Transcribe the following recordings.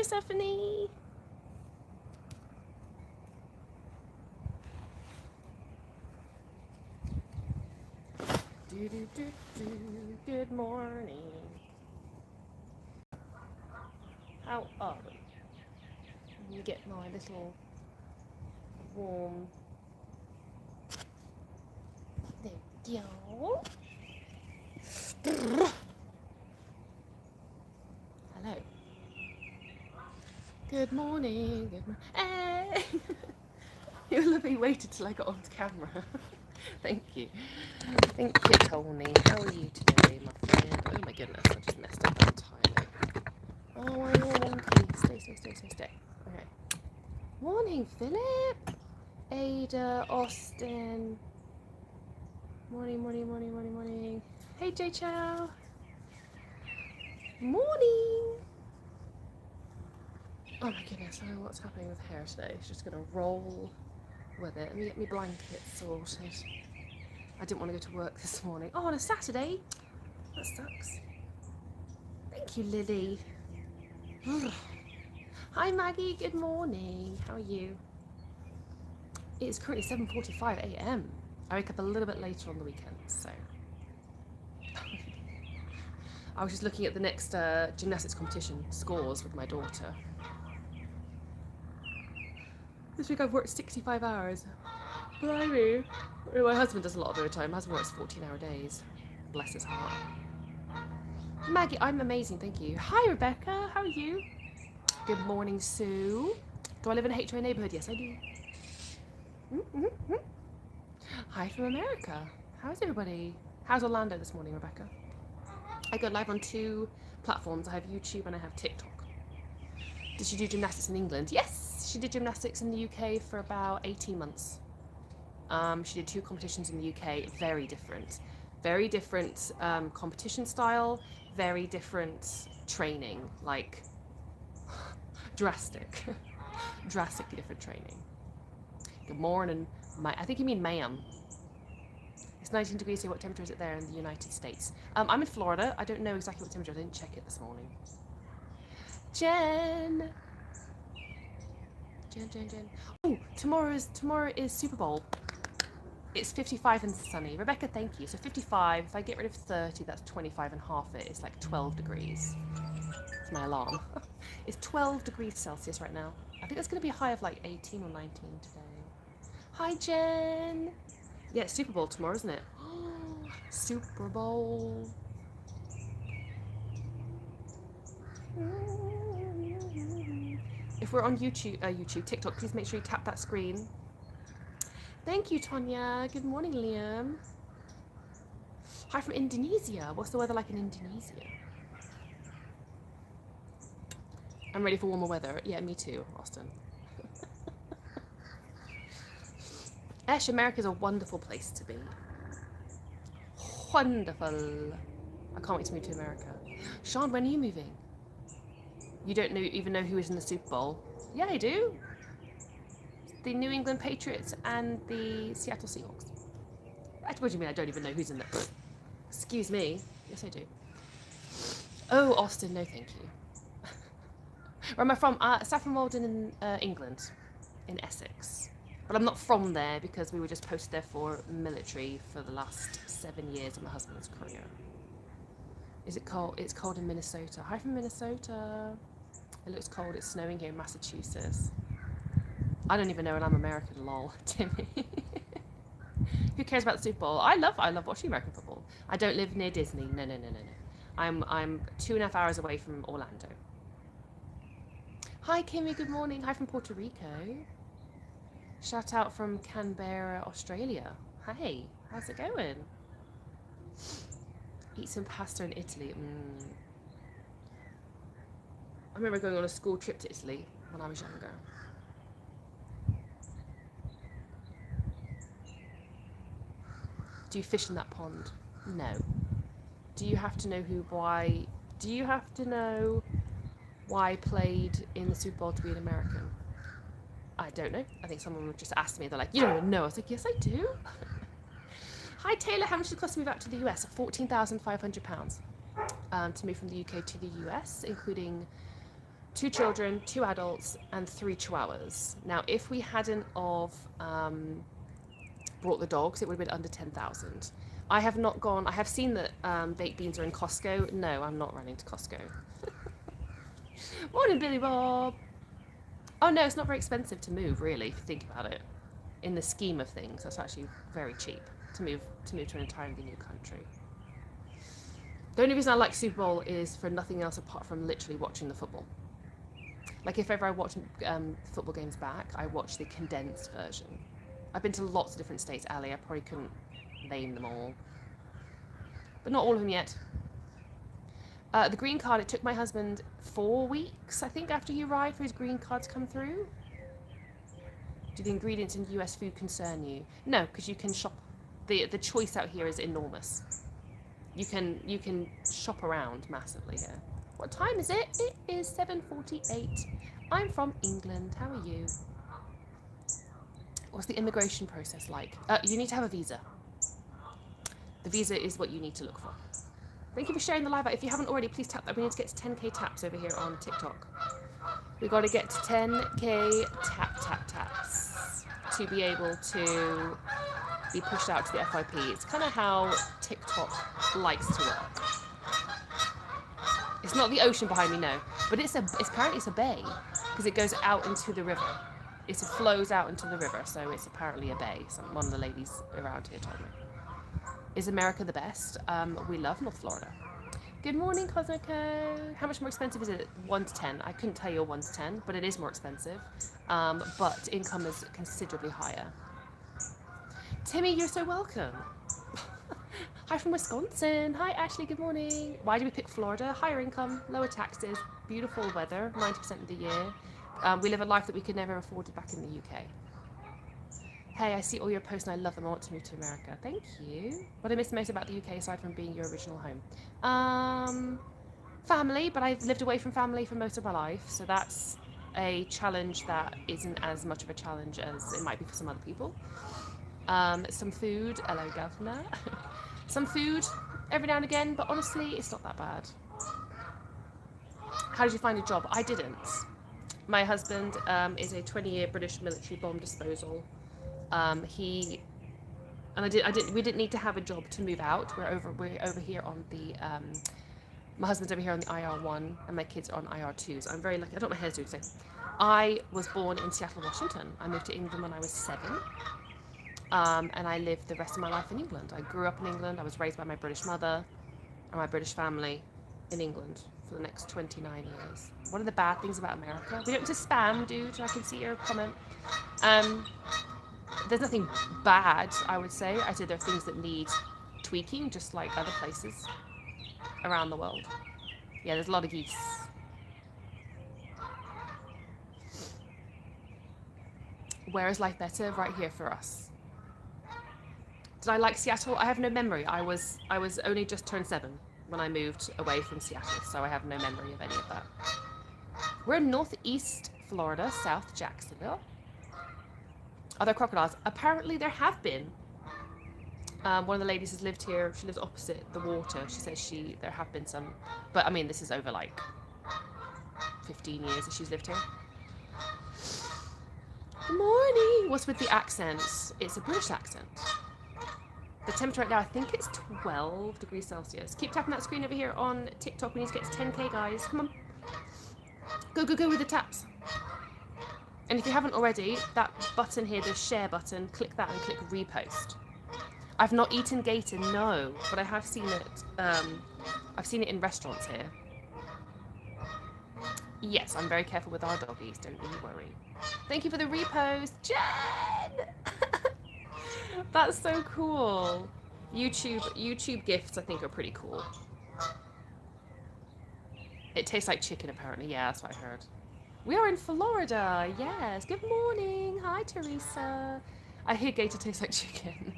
Stephanie. Good morning. How are we? Let me get my little warm. There we go. Hello. Good morning. Good morning. Hey! You'll have waited till I got on camera. Thank you. Thank you, Tony. How are you today, my friend? Oh my goodness, I just messed up entirely. Oh, I'm all wonky. Stay. Okay. Morning, Philip. Ada, Austin. Morning. Hey, Jay Chow. Morning. Oh my goodness, I don't know what's happening with hair today. It's just gonna roll with it. Let me get my blanket sorted. I didn't want to go to work this morning. Oh, on a Saturday? That sucks. Thank you, Lily. Hi, Maggie. Good morning. How are you? It is currently 7:45 a.m. I wake up a little bit later on the weekends, so. I was just looking at the next gymnastics competition scores with my daughter. This week I've worked 65 hours. Blimey. My husband does a lot of overtime. My husband works 14-hour days. Bless his heart. Maggie, I'm amazing, thank you. Hi, Rebecca. How are you? Good morning, Sue. Do I live in a HOA neighbourhood? Yes, I do. Hi from America. How's everybody? How's Orlando this morning, Rebecca? I go live on 2 platforms. I have YouTube and I have TikTok. Did she do gymnastics in England? Yes, she did gymnastics in the UK for about 18 months. She did 2 competitions in the UK, very different competition style, very different training, like drastically different training. Good morning, I think you mean ma'am. It's 19 degrees here. What temperature is it there in the United States? I'm in Florida. I don't know exactly what temperature. I didn't check it this morning. Jen. Oh, tomorrow is Super Bowl. It's 55 and sunny. Rebecca, thank you. So 55, if I get rid of 30, that's 25 and half it. It's like 12 degrees. It's my alarm. It's 12 degrees Celsius right now. I think that's going to be a high of like 18 or 19 today. Hi, Jen. Yeah, it's Super Bowl tomorrow, isn't it? Super Bowl. If we're on YouTube, TikTok, please make sure you tap that screen. Thank you, Tonya. Good morning, Liam. Hi from Indonesia. What's the weather like in Indonesia? I'm ready for warmer weather. Yeah, me too, Austin. Ash, America's a wonderful place to be. Wonderful. I can't wait to move to America. Sean, when are you moving? You don't even know who is in the Super Bowl? Yeah, I do. The New England Patriots and the Seattle Seahawks. What do you mean I don't even know who's in there? Excuse me. Yes, I do. Oh, Austin, no thank you. Where am I from? Saffron Walden in England, in Essex. But I'm not from there because we were just posted there for military for the last 7 years of my husband's career. Is it cold? It's cold in Minnesota. Hi from Minnesota. It looks cold. It's snowing here in Massachusetts. I don't even know, and I'm American, lol. Timmy. Who cares about the Super Bowl? I love watching American football. I don't live near Disney. No. I'm 2.5 hours away from Orlando. Hi, Kimmy. Good morning. Hi from Puerto Rico. Shout out from Canberra, Australia. Hey, how's it going? Eat some pasta in Italy. I remember going on a school trip to Italy when I was younger. Do you fish in that pond? No. Do you have to know do you have to know why I played in the Super Bowl to be an American? I don't know. I think someone just asked me. They're like, you don't even know. I was like, yes, I do. Hi, Taylor. How much did it cost to move out to the US? £14,500 to move from the UK to the US, including 2 children, 2 adults, and 3 chihuahuas. Now, if we hadn't of brought the dogs, it would have been under 10,000. I have not gone. I have seen that baked beans are in Costco. No, I'm not running to Costco. Morning, Billy Bob. Oh no, it's not very expensive to move, really, if you think about it. In the scheme of things, that's actually very cheap to move to an entirely new country. The only reason I like Super Bowl is for nothing else apart from literally watching the football. Like if ever I watch football games back, I watch the condensed version. I've been to lots of different states, Ali. I probably couldn't name them all, but not all of them yet. The green card, it took my husband 4 weeks, I think, after he arrived for his green card to come through. Do the ingredients in US food concern you? No, because you can shop. The choice out here is enormous. You can shop around massively here. What time is it? It is 7:48. I'm from England. How are you? What's the immigration process like? You need to have a visa. The visa is what you need to look for. Thank you for sharing the live out. If you haven't already, please tap that. We need to get to 10k taps over here on TikTok. We've got to get to 10k taps to be able to be pushed out to the FYP. It's kind of how TikTok likes to work. It's not the ocean behind me, no, but apparently it's a bay because it goes out into the river. It flows out into the river, so it's apparently a bay. One of the ladies around here told me. Is America the best? We love North Florida. Good morning, Cosmico. How much more expensive is it? 1 to 10. I couldn't tell you a 1 to 10, but it is more expensive. But income is considerably higher. Timmy, you're so welcome. Hi from Wisconsin. Hi, Ashley. Good morning. Why do we pick Florida? Higher income, lower taxes, beautiful weather, 90% of the year. We live a life that we could never have afforded back in the UK. Hey, I see all your posts and I love them. I want to move to America. Thank you. What I miss most about the UK aside from being your original home? Family, but I've lived away from family for most of my life, so that's a challenge that isn't as much of a challenge as it might be for some other people. Some food, hello governor. Some food every now and again, but honestly, it's not that bad. How did you find a job? I didn't. My husband is a 20-year British military bomb disposal. We didn't need to have a job to move out. We're over here on the, my husband's over here on the IR1 and my kids are on IR2. So I'm very lucky. I don't know what my hair's doing today. I was born in Seattle, Washington. I moved to England when I was 7. And I lived the rest of my life in England. I grew up in England. I was raised by my British mother and my British family in England for the next 29 years. What are the bad things about America? We don't just spam, dude. I can see your comment. There's nothing bad, I would say. I said there are things that need tweaking, just like other places around the world. Yeah, there's a lot of geese. Where is life better? Right here for us. Did I like Seattle? I have no memory. I was only just turned 7 when I moved away from Seattle, so I have no memory of any of that. We're in northeast Florida, South Jacksonville. Are there crocodiles? Apparently there have been. One of the ladies has lived here. She lives opposite the water. She says there have been some, but I mean this is over like 15 years that she's lived here. Good morning. What's with the accents? It's a British accent. The temperature right now, I think it's 12 degrees Celsius. Keep tapping that screen over here on TikTok. We need to get to 10k, guys. Come on. Go, go, go with the taps. And if you haven't already, that button here, the share button, click that and click repost. I've not eaten gator, no, but I have seen it. I've seen it in restaurants here. Yes, I'm very careful with our doggies, don't you worry. Thank you for the repost, Jen! That's so cool. YouTube gifts, I think, are pretty cool. It tastes like chicken, apparently. Yeah, that's what I heard. We are in Florida. Yes. Good morning. Hi, Teresa. I hear gator tastes like chicken.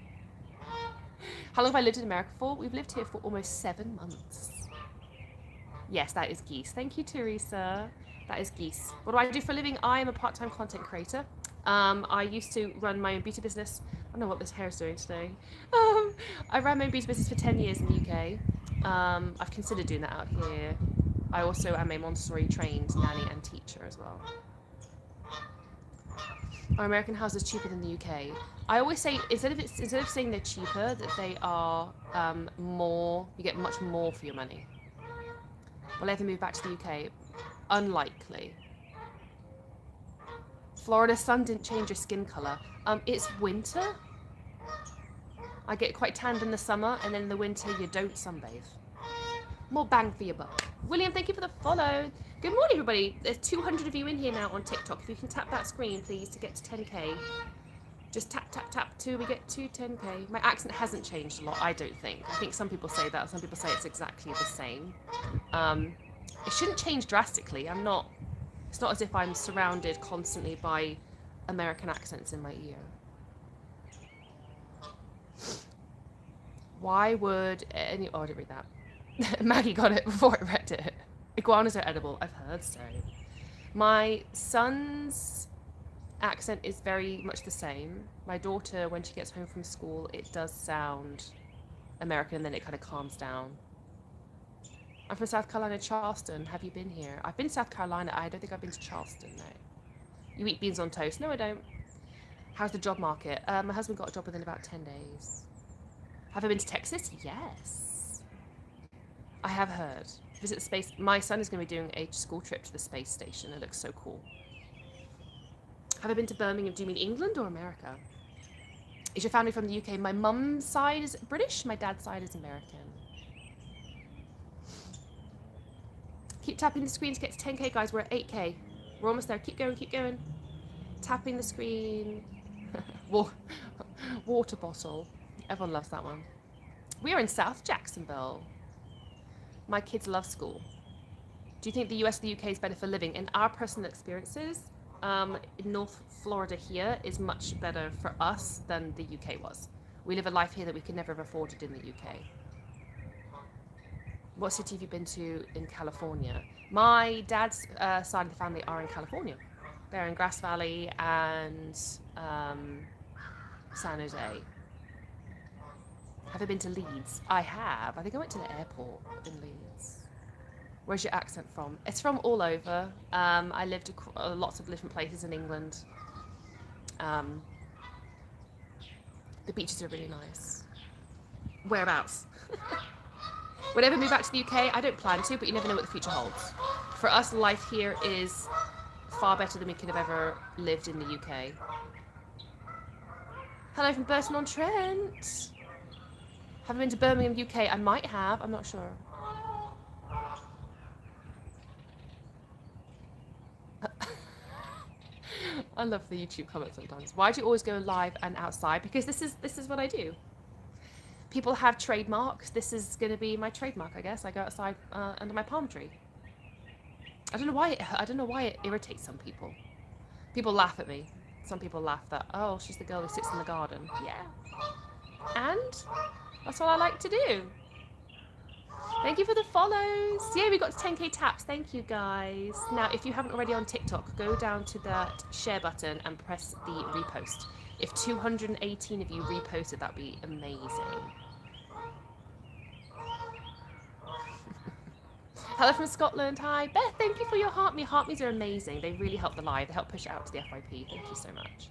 How long have I lived in America for? We've lived here for almost 7 months. Yes, that is geese. Thank you, Teresa. That is geese. What do I do for a living? I am a part-time content creator. I used to run my own beauty business. I don't know what this hair is doing today. I ran my own beauty business for 10 years in the UK. I've considered doing that out here. I also am a Montessori trained nanny and teacher as well. Are American houses cheaper than the UK? I always say instead of saying they're cheaper, that they are more. You get much more for your money. Will I ever move back to the UK? Unlikely. Florida sun didn't change your skin color. It's winter. I get quite tanned in the summer, and then in the winter you don't sunbathe. More bang for your buck. William, thank you for the follow. Good morning, everybody. There's 200 of you in here now on TikTok. If you can tap that screen, please, to get to 10K. Just tap, tap, tap till we get to 10K. My accent hasn't changed a lot, I don't think. I think some people say that. Some people say it's exactly the same. It shouldn't change drastically. It's not as if I'm surrounded constantly by American accents in my ear. Why would any... Oh, I didn't read that. Maggie got it before I read it. Iguanas are edible. I've heard so. My son's accent is very much the same. My daughter, when she gets home from school, it does sound American, and then it kind of calms down. I'm from South Carolina, Charleston. Have you been here? I've been to South Carolina. I don't think I've been to Charleston, no. You eat beans on toast? No, I don't. How's the job market? My husband got a job within about 10 days. Have I been to Texas? Yes. I have heard. Visit the space. My son is going to be doing a school trip to the space station. It looks so cool. Have I been to Birmingham? Do you mean England or America? Is your family from the UK? My mum's side is British. My dad's side is American. Keep tapping the screen to get to 10K, guys. We're at 8K. We're almost there. Keep going, keep going. Tapping the screen. Water bottle. Everyone loves that one. We are in South Jacksonville. My kids love school. Do you think the US or the UK is better for living? In our personal experiences, North Florida here is much better for us than the UK was. We live a life here that we could never have afforded in the UK. What city have you been to in California? My dad's side of the family are in California. They're in Grass Valley and San Jose. Have I been to Leeds? I have. I think I went to the airport in Leeds. Where's your accent from? It's from all over. I lived lots of different places in England. The beaches are really nice. Whereabouts? Would I ever move back to the UK? I don't plan to, but you never know what the future holds. For us, life here is far better than we could have ever lived in the UK. Hello from Burton-on-Trent. Have I been to Birmingham, UK? I might have. I'm not sure. I love the YouTube comments sometimes. Why do you always go live and outside? Because this is what I do. People have trademarks. This is going to be my trademark, I guess. I go outside under my palm tree. I don't know why it irritates some people. People laugh at me. Some people laugh that, oh, she's the girl who sits in the garden. Yeah. And that's what I like to do. Thank you for the follows. Yeah, we got to 10K taps. Thank you, guys. Now, if you haven't already on TikTok, go down to that share button and press the repost. If 218 of you reposted, that'd be amazing. Hello from Scotland. Hi, Beth. Thank you for your heart me. Heart me's are amazing. They really help the live. They help push it out to the FYP. Thank you so much.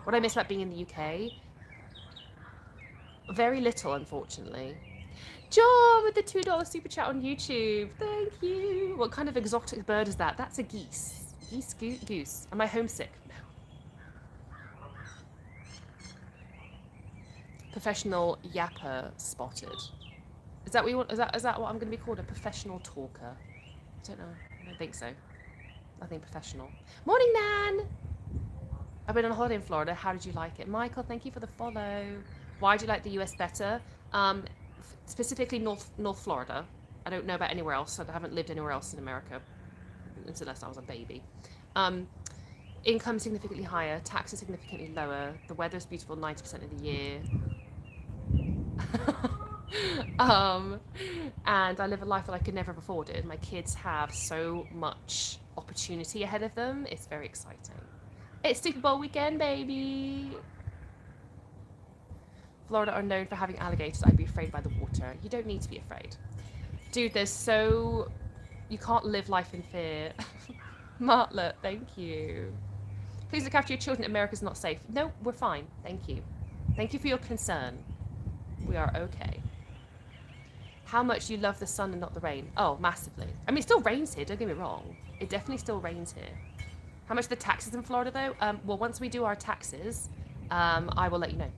What I miss about being in the UK? Very little, unfortunately. John with the $2 super chat on YouTube. Thank you. What kind of exotic bird is that? That's a geese. Goose. Am I homesick? No. Professional yapper spotted. Is that what you want? Is that what I'm going to be called? A professional talker? I don't know. I don't think so. Nothing professional. Morning, Nan. I've been on holiday in Florida. How did you like it? Michael, thank you for the follow. Why do you like the US better? Specifically North Florida. I don't know about anywhere else. I haven't lived anywhere else in America unless I was a baby. Income significantly higher, taxes significantly lower. The weather is beautiful 90% of the year. And I live a life that I could never have afforded. My kids have so much opportunity ahead of them. It's very exciting. It's Super Bowl weekend, baby. Florida are known for having alligators. I'd be afraid by the water. You don't need to be afraid. Dude, there's so You can't live life in fear. Martlet, thank you. Please look after your children. America's not safe. No, we're fine. Thank you. Thank you for your concern. We are okay. How much you love the sun and not the rain? Oh, massively. I mean, it still rains here, don't get me wrong. It definitely still rains here. How much are the taxes in Florida, though? Well, once we do our taxes, I will let you know.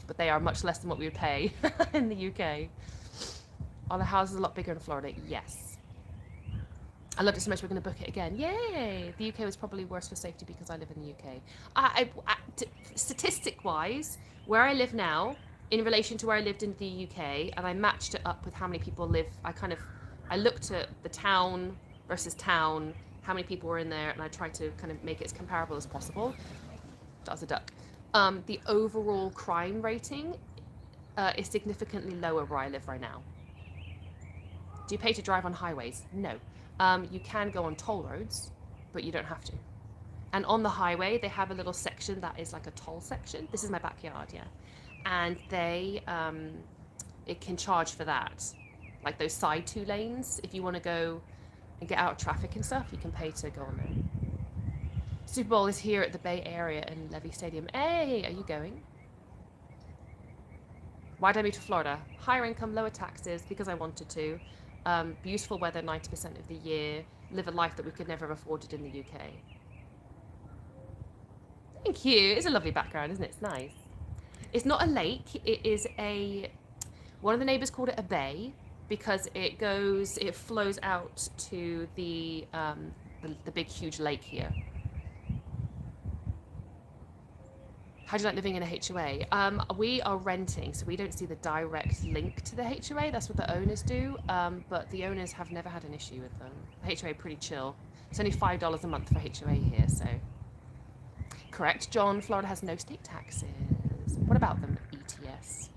But they are much less than what we would pay in the UK. Are the houses a lot bigger in Florida? Yes. I loved it so much we're going to book it again. Yay! The UK was probably worse for safety because I live in the UK. Statistic-wise, where I live now, in relation to where I lived in the UK, and I matched it up with how many people live, I looked at the town versus town, how many people were in there, and I tried to kind of make it as comparable as possible. That was a duck. The overall crime rating is significantly lower where I live right now. Do you pay to drive on highways? No. You can go on toll roads, but you don't have to. And on the highway, they have a little section that is like a toll section. This is my backyard, yeah. And it can charge for that. Like those side 2 lanes, if you want to go and get out of traffic and stuff, you can pay to go on there. Super Bowl is here at the Bay Area in Levy Stadium. Hey, are you going? Why did I move to Florida? Higher income, lower taxes, because I wanted to. Beautiful weather 90% of the year. Live a life that we could never have afforded in the UK. Thank you. It's a lovely background, isn't it? It's nice. It's not a lake. It is one of the neighbors called it a bay because it flows out to the big, huge lake here. How do you like living in a HOA? We are renting, so we don't see the direct link to the HOA. That's what the owners do, but the owners have never had an issue with them. The HOA pretty chill. It's only $5 a month for HOA here, so. Correct, John. Florida has no state taxes. What about them, ETS?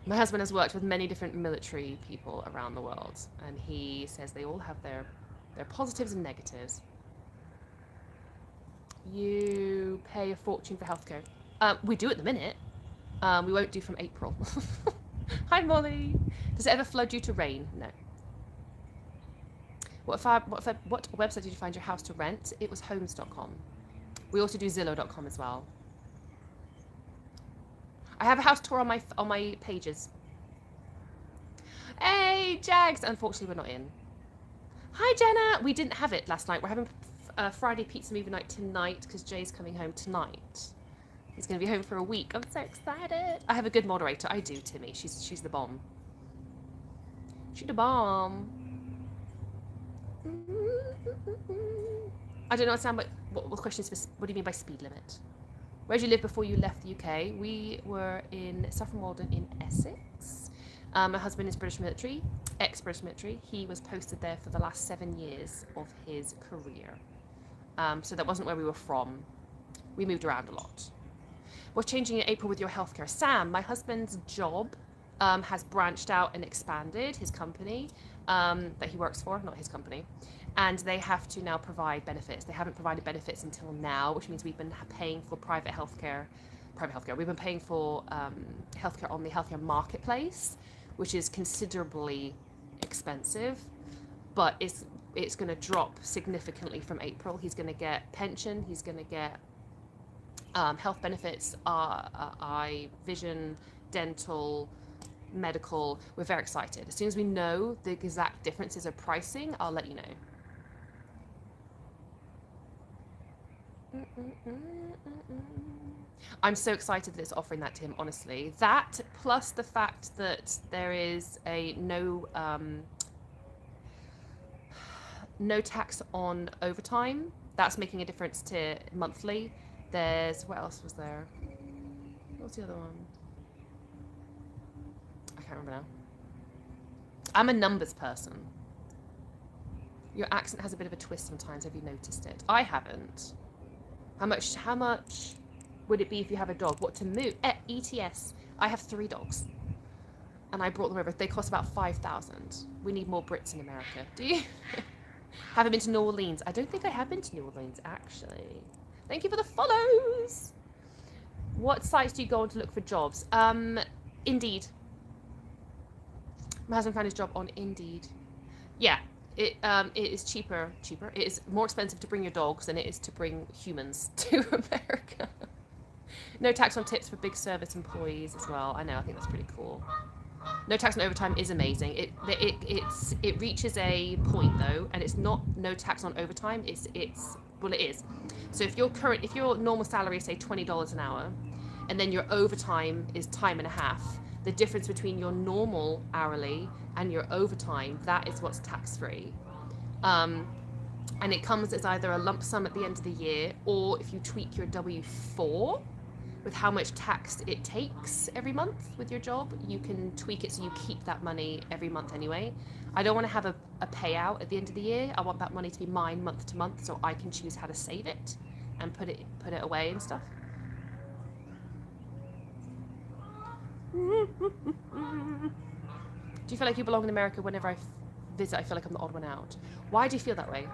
My husband has worked with many different military people around the world, and he says they all have their positives and negatives. You pay a fortune for healthcare. We do at the minute. We won't do from April. Hi, Molly. Does it ever flood due to rain? No. What website did you find your house to rent? It was homes.com. We also do Zillow.com as well. I have a house tour on my pages. Hey, Jags. Unfortunately, we're not in. Hi, Jenna. We didn't have it last night. We're having Friday pizza movie night tonight because Jay's coming home tonight. He's going to be home for a week. I'm so excited. I have a good moderator. I do, Timmy. She's the bomb. She's the bomb. I don't understand what the question is. What do you mean by speed limit? Where did you live before you left the UK? We were in Saffron Walden in Essex. My husband is British military, ex-British military. He was posted there for the last 7 years of his career. So that wasn't where we were from. We moved around a lot. What's changing in April with your healthcare? Sam, my husband's job has branched out and expanded, his company that he works for, not his company. And they have to now provide benefits. They haven't provided benefits until now, which means we've been paying for private healthcare. We've been paying for healthcare on the healthcare marketplace, which is considerably expensive, but it's going to drop significantly from April. He's going to get pension. He's going to get health benefits, eye, vision, dental, medical. We're very excited. As soon as we know the exact differences of pricing, I'll let you know. I'm so excited that it's offering that to him, honestly. That plus the fact that there is no tax on overtime, that's making a difference to monthly. What else was there? What was the other one? I can't remember now. I'm a numbers person. Your accent has a bit of a twist sometimes. Have you noticed it? I haven't. How much would it be if you have a dog? What to move? ETS. I have 3 dogs. And I brought them over. They cost about $5,000. We need more Brits in America. Do you? Haven't been to New Orleans. I don't think I have been to New Orleans, actually. Thank you for the follows. What sites do you go on to look for jobs? Indeed. My husband found his job on Indeed. Yeah, it is cheaper. It is more expensive to bring your dogs than it is to bring humans to America. No tax on tips for big service employees as well. I know, I think that's pretty cool. No tax on overtime is amazing. It reaches a point though, and it's not no tax on overtime. Well, it is. So if your normal salary is say $20 an hour, and then your overtime is time and a half, the difference between your normal hourly and your overtime, that is what's tax free. And it comes as either a lump sum at the end of the year, or if you tweak your W-4 with how much tax it takes every month with your job, you can tweak it so you keep that money every month anyway. I don't want to have a payout at the end of the year. I want that money to be mine month to month, so I can choose how to save it and put it away and stuff. Do you feel like you belong in America? Whenever I visit, I feel like I'm the odd one out. Why do you feel that way?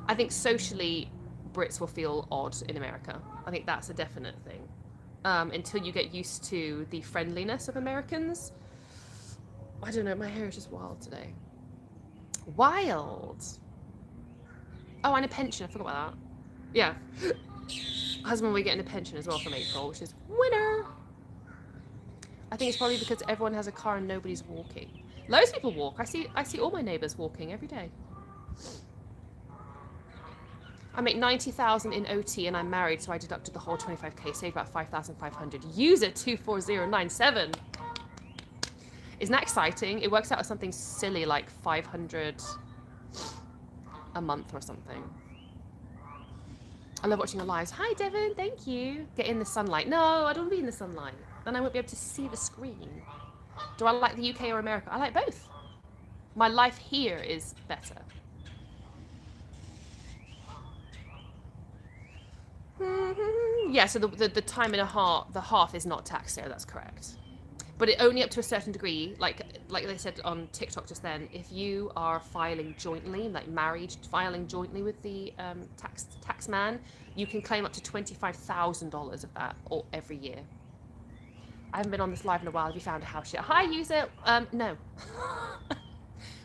I think socially, Brits will feel odd in America. I think that's a definite thing. Until you get used to the friendliness of Americans. I don't know, my hair is just wild today. Wild! Oh, and a pension, I forgot about that. Yeah. Husband will be getting a pension as well from April, which is winner! I think it's probably because everyone has a car and nobody's walking. Loads of people walk. I see all my neighbours walking every day. I make 90,000 in OT and I'm married, so I deducted the whole 25k, saved about 5,500. User 24097. Isn't that exciting? It works out as something silly like 500 a month or something. I love watching your lives. Hi Devon, thank you. Get in the sunlight. No, I don't want to be in the sunlight. Then I won't be able to see the screen. Do I like the UK or America? I like both. My life here is better. Yeah, so the time and a half, the half is not taxed there, that's correct. But it only up to a certain degree, like they said on TikTok just then, if you are filing jointly, like married, filing jointly with the tax man, you can claim up to $25,000 of that every year. I haven't been on this live in a while. Have you found a house yet? Hi, user. No.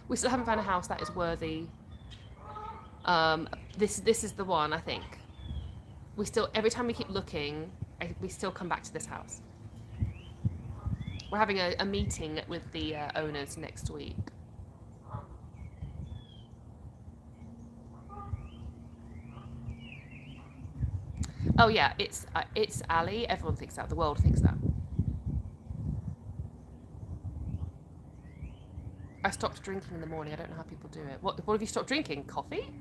We still haven't found a house that is worthy. This is the one, I think. We still, every time we keep looking, we still come back to this house. We're having a meeting with the owners next week. Oh yeah, it's Ali. Everyone thinks that. The world thinks that. I stopped drinking in the morning. I don't know how people do it. What have you stopped drinking? Coffee?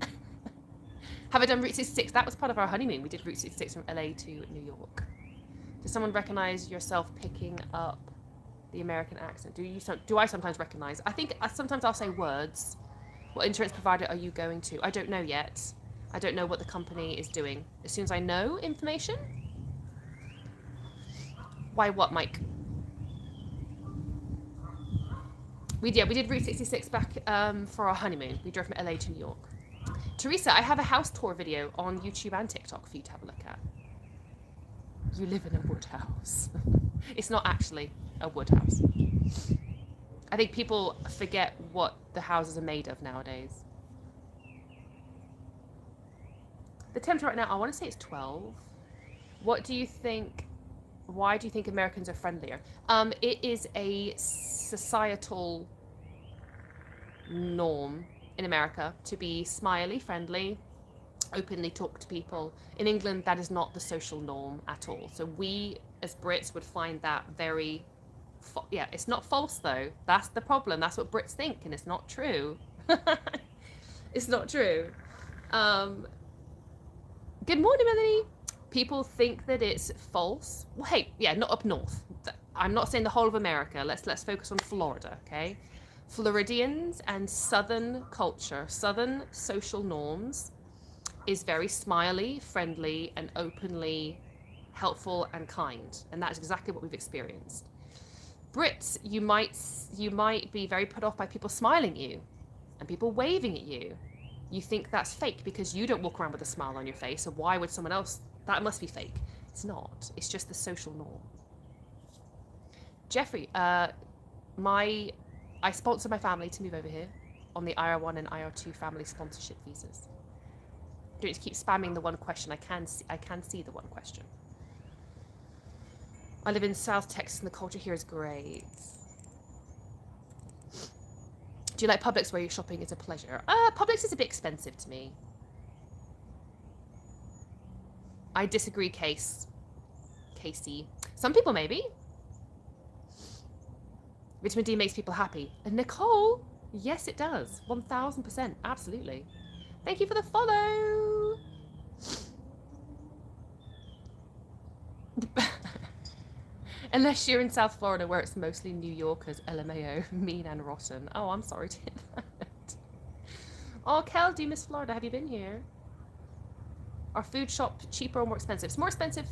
Have I done Route 66? That was part of our honeymoon. We did Route 66 from LA to New York. Does someone recognize yourself picking up the American accent? Do I sometimes recognize? I think sometimes I'll say words. What insurance provider are you going to? I don't know yet. I don't know what the company is doing. As soon as I know information. Why what, Mike? We did Route 66 back for our honeymoon. We drove from LA to New York. Teresa, I have a house tour video on YouTube and TikTok for you to have a look at. You live in a wood house. It's not actually a wood house. I think people forget what the houses are made of nowadays. The temperature right now, I want to say it's 12. What do you think? Why do you think Americans are friendlier? It is a societal norm in America to be smiley, friendly, openly talk to people. In England, that is not the social norm at all. So we, as Brits, would find that very... yeah, it's not false, though. That's the problem. That's what Brits think, and it's not true. It's not true. Good morning, Melanie. People think that it's false. Well, hey, yeah, not up north. I'm not saying the whole of America. Let's focus on Florida, okay? Floridians and Southern culture, Southern social norms is very smiley, friendly, and openly helpful and kind. And that's exactly what we've experienced. Brits, you might be very put off by people smiling at you and people waving at you. You think that's fake because you don't walk around with a smile on your face. So why would someone else? That must be fake. It's not. It's just the social norm. Jeffrey, I sponsor my family to move over here on the IR1 and IR2 family sponsorship visas. Don't need to keep spamming the one question. I can see the one question. I live in South Texas and the culture here is great. Do you like Publix where your shopping is a pleasure? Publix is a bit expensive to me. I disagree, Casey. Some people maybe. Vitamin D makes people happy. And Nicole, yes it does. 1000%, absolutely. Thank you for the follow. Unless you're in South Florida where it's mostly New Yorkers, LMAO, mean and rotten. Oh, I'm sorry to hear that. Oh, Kel, do you miss Florida? Have you been here? Are food shop cheaper or more expensive? It's more expensive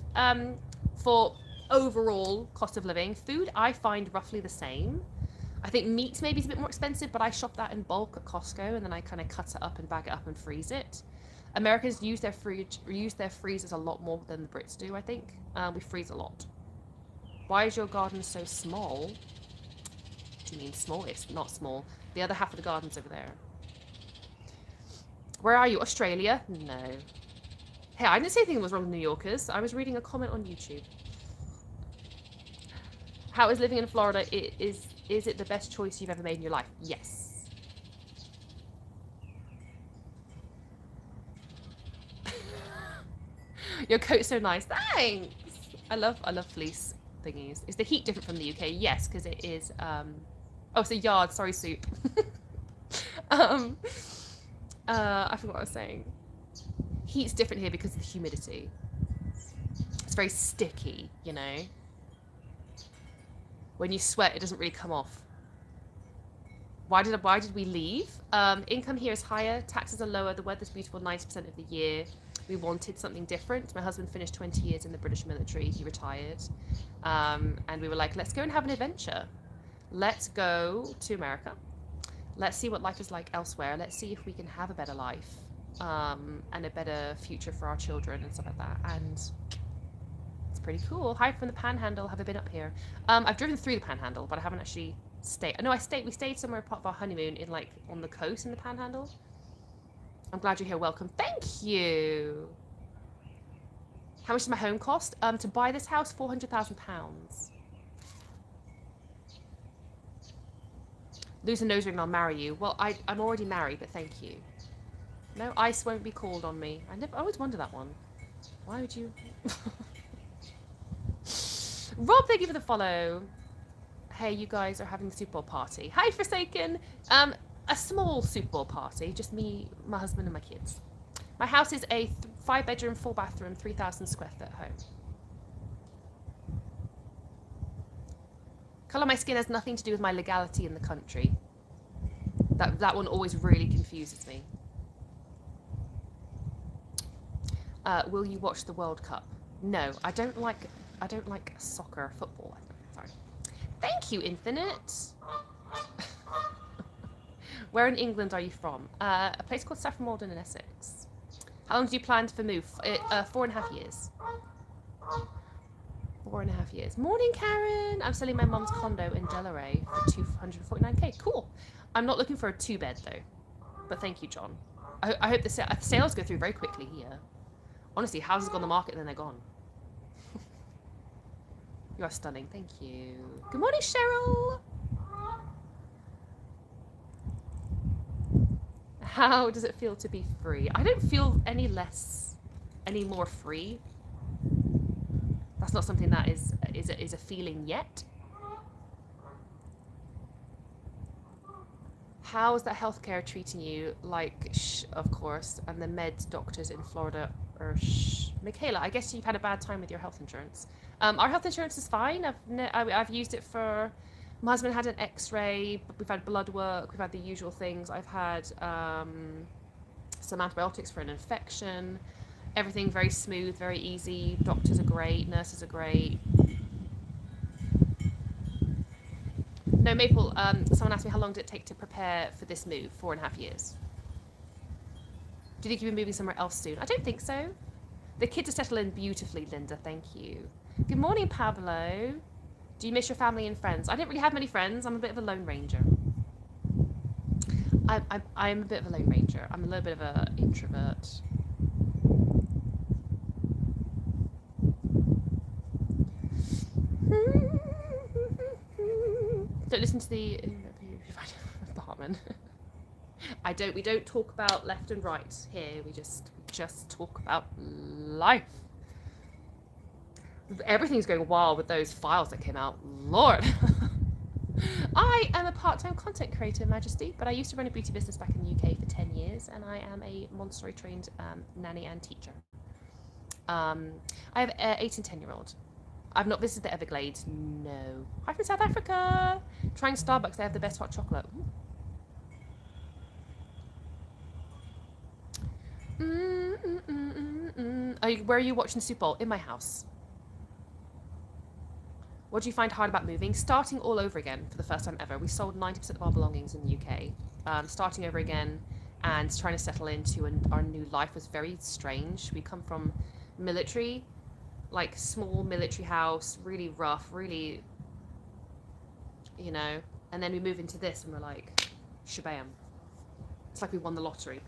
for overall cost of living. Food, I find roughly the same. I think meat maybe is a bit more expensive, but I shop that in bulk at Costco and then I kind of cut it up and bag it up and freeze it. Americans use their freezers a lot more than the Brits do, I think. We freeze a lot. Why is your garden so small? Do you mean small? It's not small. The other half of the garden's over there. Where are you? Australia? No. Hey, I didn't say anything was wrong with New Yorkers. I was reading a comment on YouTube. How is living in Florida? Is it the best choice you've ever made in your life? Yes. Your coat's so nice. Thanks. I love fleece thingies. Is the heat different from the UK? Yes, because it is. Oh, it's a yard. Sorry, soup. I forgot what I was saying. Heat's different here because of the humidity. It's very sticky, you know. When you sweat, it doesn't really come off. Why did we leave? Income here is higher, taxes are lower, the weather's beautiful 90% of the year. We wanted something different. My husband finished 20 years in the British military. He retired. And we were like, let's go and have an adventure. Let's go to America. Let's see what life is like elsewhere. Let's see if we can have a better life and a better future for our children and stuff like that. And it's pretty cool. Hi from the Panhandle. Have I been up here? I've driven through the Panhandle, but I haven't actually stayed. No, we stayed somewhere part of our honeymoon in like on the coast in the Panhandle. I'm glad you're here. Welcome. Thank you. How much does my home cost? To buy this house, £400,000. Lose a nose ring and I'll marry you. Well, I'm already married, but thank you. No, ice won't be called on me. I always wonder that one. Why would you? Rob, thank you for the follow. Hey, you guys are having a Super Bowl party. Hi, Forsaken. A small Super Bowl party, just me, my husband, and my kids. My house is a 5-bedroom, 4-bathroom, 3,000 square foot home. Colour of my skin has nothing to do with my legality in the country. That one always really confuses me. Will you watch the World Cup? No, I don't like soccer, football. Sorry. Thank you, Infinite. Where in England are you from? A place called Saffron Walden in Essex. How long do you plan for move? 4.5 years. 4.5 years. Morning, Karen. I'm selling my mum's condo in Delaware for $249K. Cool. I'm not looking for a 2-bed though. But thank you, John. I hope the sales go through very quickly here. Honestly, houses go on the market and then they're gone. You are stunning. Thank you. Good morning, Cheryl. How does it feel to be free? I don't feel any more free. That's not something that is a feeling yet. How is that healthcare treating you? Like, of course, and the med doctors in Florida are Michaela, I guess you've had a bad time with your health insurance. Our health insurance is fine. I've used it for. My husband had an X-ray. We've had blood work. We've had the usual things. I've had some antibiotics for an infection. Everything very smooth, very easy. Doctors are great. Nurses are great. No, Maple, someone asked me how long did it take to prepare for this move? 4.5 years. Do you think you'll be moving somewhere else soon? I don't think so. The kids are settled in beautifully, Linda. Thank you. Good morning, Pablo. Do you miss your family and friends? I don't really have many friends. I'm a bit of a lone ranger. I'm a bit of a lone ranger. I'm a little bit of an introvert. Don't listen to the apartment. We don't talk about left and right here. We just talk about life. Everything's going wild with those files that came out. Lord. I am a part-time content creator, Majesty, but I used to run a beauty business back in the UK for 10 years, and I am a Montessori-trained nanny and teacher. I have an 8 and 10-year-old. I've not visited the Everglades. No. Hi from South Africa. Trying Starbucks. They have the best hot chocolate. Where are you watching the Super Bowl? In my house. What do you find hard about moving? Starting all over again for the first time ever. We sold 90% of our belongings in the UK. Starting over again and trying to settle into our new life was very strange. We come from military, like small military house, really rough, really, you know, and then we move into this and we're like, shabam. It's like we won the lottery.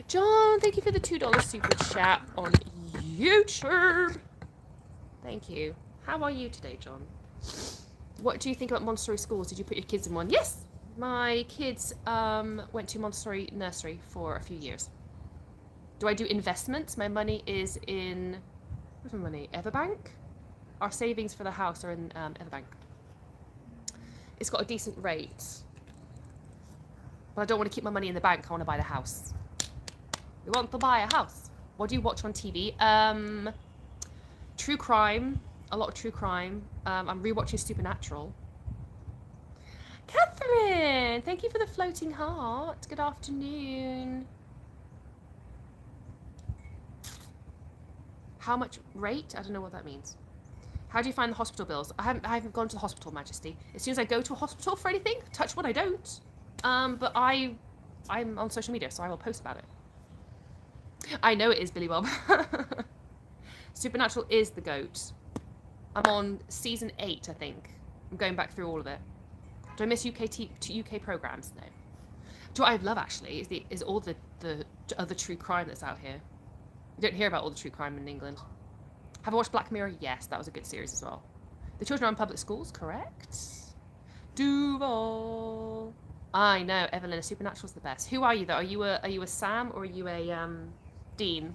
John, thank you for the $2 super chat on YouTube. Thank you. How are you today, John? What do you think about Montessori schools? Did you put your kids in one? Yes, my kids went to Montessori nursery for a few years. Do I do investments? My money is in, where's my money? Everbank? Our savings for the house are in Everbank. It's got a decent rate. But I don't want to keep my money in the bank. I want to buy the house. We want to buy a house. What do you watch on TV? True crime. A lot of true crime. I'm rewatching Supernatural. Catherine! Thank you for the floating heart. Good afternoon. How much rate? I don't know what that means. How do you find the hospital bills? I haven't gone to the hospital, Majesty. As soon as I go to a hospital for anything, touch wood, I don't. But I'm on social media, so I will post about it. I know it is, Billy Bob. Supernatural is the GOAT. I'm on season 8, I think. I'm going back through all of it. Do I miss UK programs? No. Do I love actually is all the other true crime that's out here. You don't hear about all the true crime in England. Have I watched Black Mirror? Yes, that was a good series as well. The children are in public schools, correct? Duval. I know, Evelyn. Supernatural's the best. Who are you though? Are you a Sam or are you a Dean?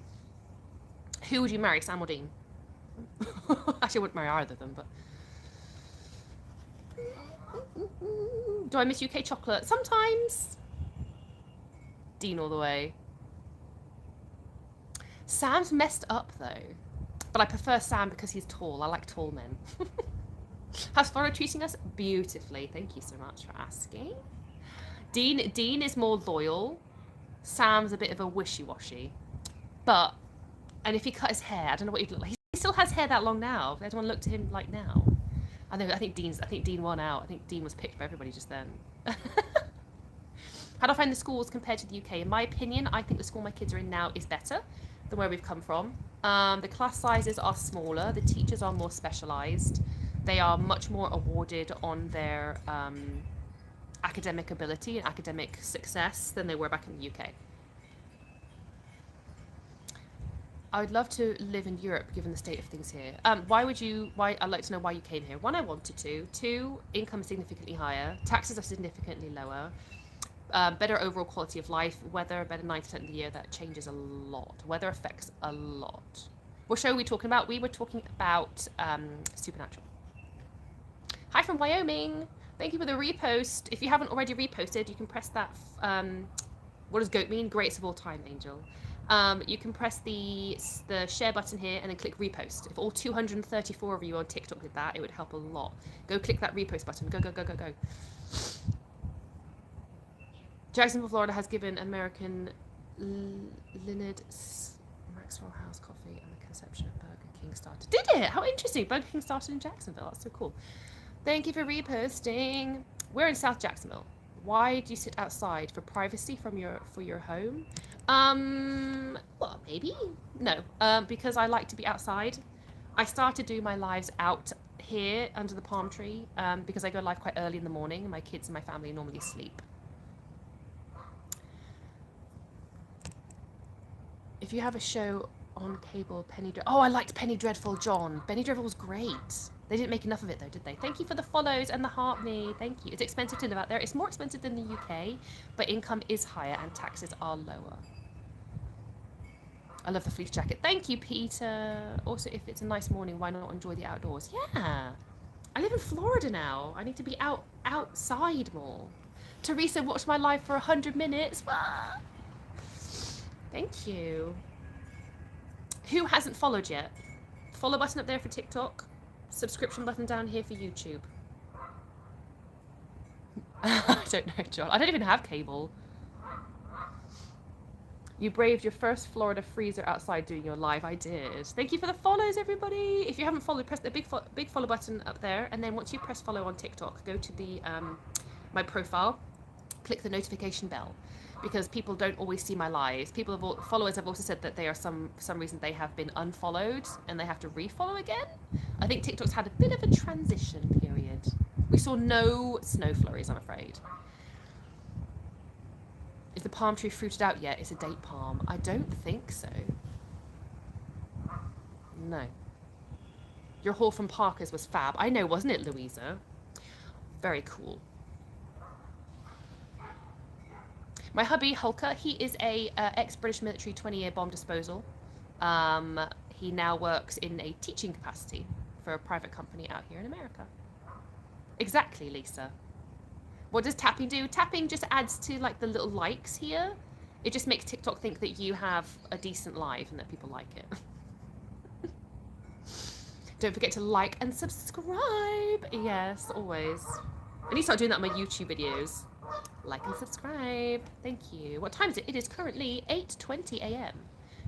Who would you marry, Sam or Dean? Actually, I wouldn't marry either of them, but. Do I miss UK chocolate? Sometimes. Dean all the way. Sam's messed up though, but I prefer Sam because he's tall. I like tall men. How's Florida treating us? Beautifully. Thank you so much for asking. Dean is more loyal. Sam's a bit of a wishy-washy. But, and if he cut his hair, I don't know what he'd look like. He still has hair that long now. Everyone look to him like now. I think Dean won out. I think Dean was picked by everybody just then. How do I find the schools compared to the UK? In my opinion, I think the school my kids are in now is better than where we've come from. The class sizes are smaller. The teachers are more specialised. They are much more awarded on their academic ability and academic success than they were back in the UK. I would love to live in Europe, given the state of things here. I'd like to know why you came here. 1, I wanted to. 2, income is significantly higher. Taxes are significantly lower. Better overall quality of life. Weather, better 90% of the year. That changes a lot. Weather affects a lot. What show are we talking about? We were talking about Supernatural. Hi from Wyoming. Thank you for the repost. If you haven't already reposted, you can press that. What does GOAT mean? Greatest of all time, Angel. You can press the share button here and then click repost. If all 234 of you on TikTok did that, it would help a lot. Go click that repost button. Go, go, go, go, go. Jacksonville, Florida has given American Leonard Maxwell House coffee and the conception of Burger King started. Did it? How interesting. Burger King started in Jacksonville. That's so cool. Thank you for reposting. We're in South Jacksonville. Why do you sit outside? For privacy for your home? Well, maybe. No, because I like to be outside. I started doing my lives out here under the palm tree because I go live quite early in the morning and my kids and my family normally sleep. If you have a show on cable, Penny Dreadful. Oh, I liked Penny Dreadful, John. Penny Dreadful was great. They didn't make enough of it though, did they? Thank you for the follows and the heart me. Thank you. It's expensive to live out there. It's more expensive than the UK, but income is higher and taxes are lower. I love the fleece jacket. Thank you, Peter. Also, if it's a nice morning, why not enjoy the outdoors? Yeah. I live in Florida now. I need to be outside more. Teresa watched my live for 100 minutes. Ah. Thank you. Who hasn't followed yet? Follow button up there for TikTok. Subscription button down here for YouTube. I don't know, John. I don't even have cable. You braved your first Florida freezer outside doing your live. I did. Thank you for the follows, everybody. If you haven't followed, press the big follow button up there. And then once you press follow on TikTok, go to the my profile, click the notification bell. Because people don't always see my lives. Followers have also said that they are for some reason they have been unfollowed and they have to refollow again. I think TikTok's had a bit of a transition period. We saw no snow flurries, I'm afraid. Is the palm tree fruited out yet? It's a date palm. I don't think so. No. Your haul from Parker's was fab. I know, wasn't it, Louisa? Very cool. My hubby, Hulker, he is a ex-British military 20-year bomb disposal. He now works in a teaching capacity for a private company out here in America. Exactly, Lisa. What does tapping do? Tapping just adds to like the little likes here. It just makes TikTok think that you have a decent live and that people like it. Don't forget to like and subscribe. Yes, always. I need to start doing that on my YouTube videos. Like and subscribe. Thank you. What time is it? It is currently 8:20 a.m.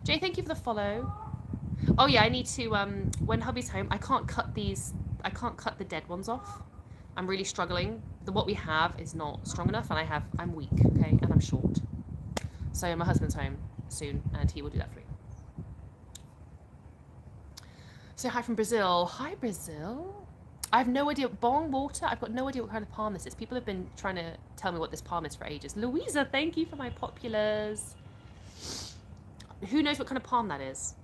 Jay, thank you for the follow. Oh yeah, I need to when hubby's home, I can't cut the dead ones off. I'm really struggling. What we have is not strong enough and I'm weak, okay? And I'm short. So my husband's home soon and he will do that for me. So hi from Brazil. Hi Brazil. I have no idea. Bong water? I've got no idea what kind of palm this is. People have been trying to tell me what this palm is for ages. Louisa, thank you for my populars. Who knows what kind of palm that is?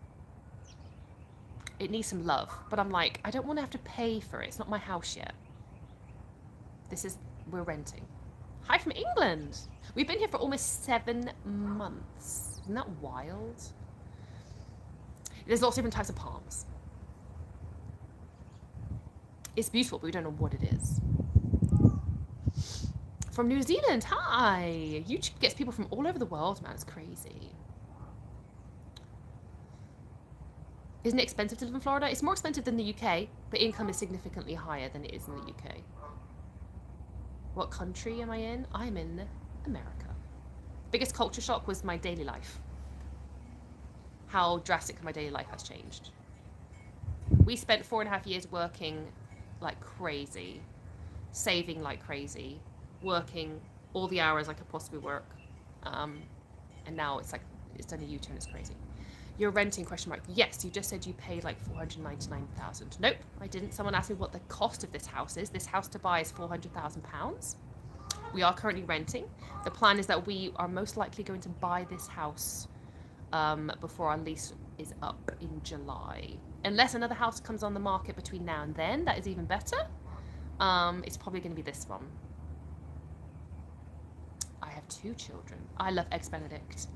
It needs some love. But I'm like, I don't want to have to pay for it. It's not my house yet. We're renting. Hi from England. We've been here for almost 7 months. Isn't that wild? There's lots of different types of palms. It's beautiful, but we don't know what it is. From New Zealand, hi! YouTube gets people from all over the world, man. It's crazy. Isn't it expensive to live in Florida? It's more expensive than the UK, but income is significantly higher than it is in the UK. What country am I in? I'm in America. Biggest culture shock was my daily life. How drastic my daily life has changed. We spent 4.5 years working like crazy, saving like crazy, working all the hours I could possibly work. And now it's like, it's done a U-turn, it's crazy. You're renting, question mark. Yes, you just said you paid like 499,000. Nope, I didn't. Someone asked me what the cost of this house is. This house to buy is £400,000. We are currently renting. The plan is that we are most likely going to buy this house before our lease is up in July. Unless another house comes on the market between now and then, that is even better. It's probably going to be this one. I have 2 children. I love Eggs Benedict.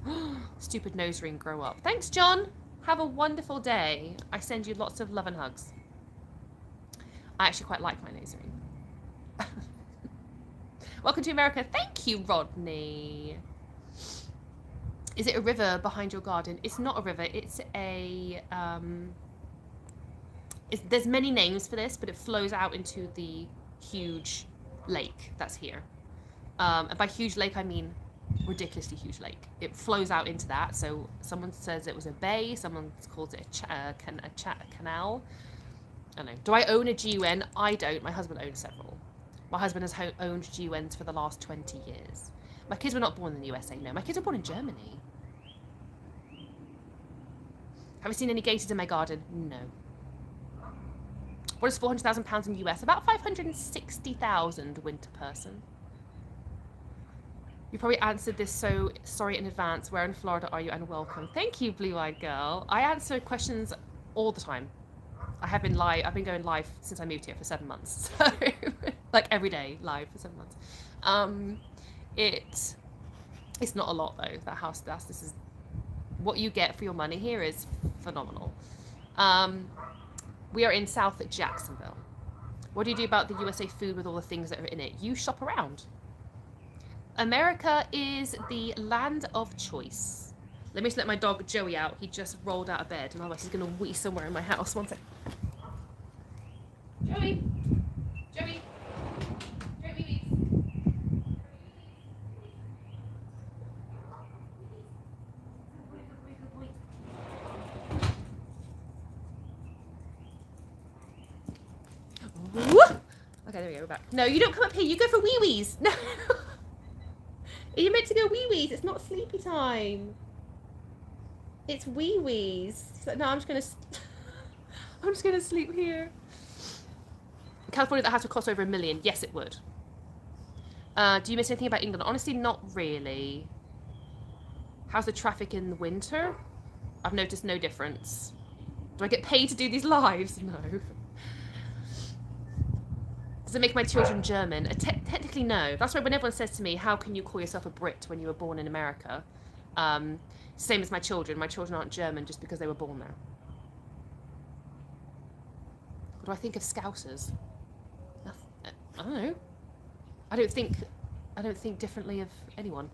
Stupid nose ring, grow up. Thanks, John. Have a wonderful day. I send you lots of love and hugs. I actually quite like my nose ring. Welcome to America. Thank you, Rodney. Is it a river behind your garden? It's not a river. It's a... there's many names for this, but it flows out into the huge lake that's here. And by huge lake, I mean ridiculously huge lake. It flows out into that. So someone says it was a bay. Someone calls it a canal. I don't know. Do I own a GUN? I don't. My husband owns several. My husband has owned GUNs for the last 20 years. My kids were not born in the USA, no. My kids were born in Germany. Have you seen any gators in my garden? No. What is £400,000 in US? About 560,000 winter person. You probably answered this, so sorry in advance. Where in Florida are you, and welcome. Thank you, blue-eyed girl. I answer questions all the time. I've been going live since I moved here for 7 months. So like every day live for 7 months. It's not a lot though. This is what you get for your money here is phenomenal. We are in South Jacksonville. What do you do about the USA food with all the things that are in it? You shop around. America is the land of choice. Let me just let my dog Joey out. He just rolled out of bed, and otherwise he's going to wee somewhere in my house. One sec. Joey! Joey! Joey, wee. Okay, there we go, we're back. No, you don't come up here. You go for wee-wees. No. You're meant to go wee-wees. It's not sleepy time. It's wee-wees. So, no, I'm just gonna sleep here. California, that has to cost over $1 million. Yes, it would. Do you miss anything about England? Honestly, not really. How's the traffic in the winter? I've noticed no difference. Do I get paid to do these lives? No. Does it make my children German? Technically, no. That's why when everyone says to me, how can you call yourself a Brit when you were born in America? Same as my children. My children aren't German just because they were born there. What do I think of Scousers? I don't know. I don't think differently of anyone.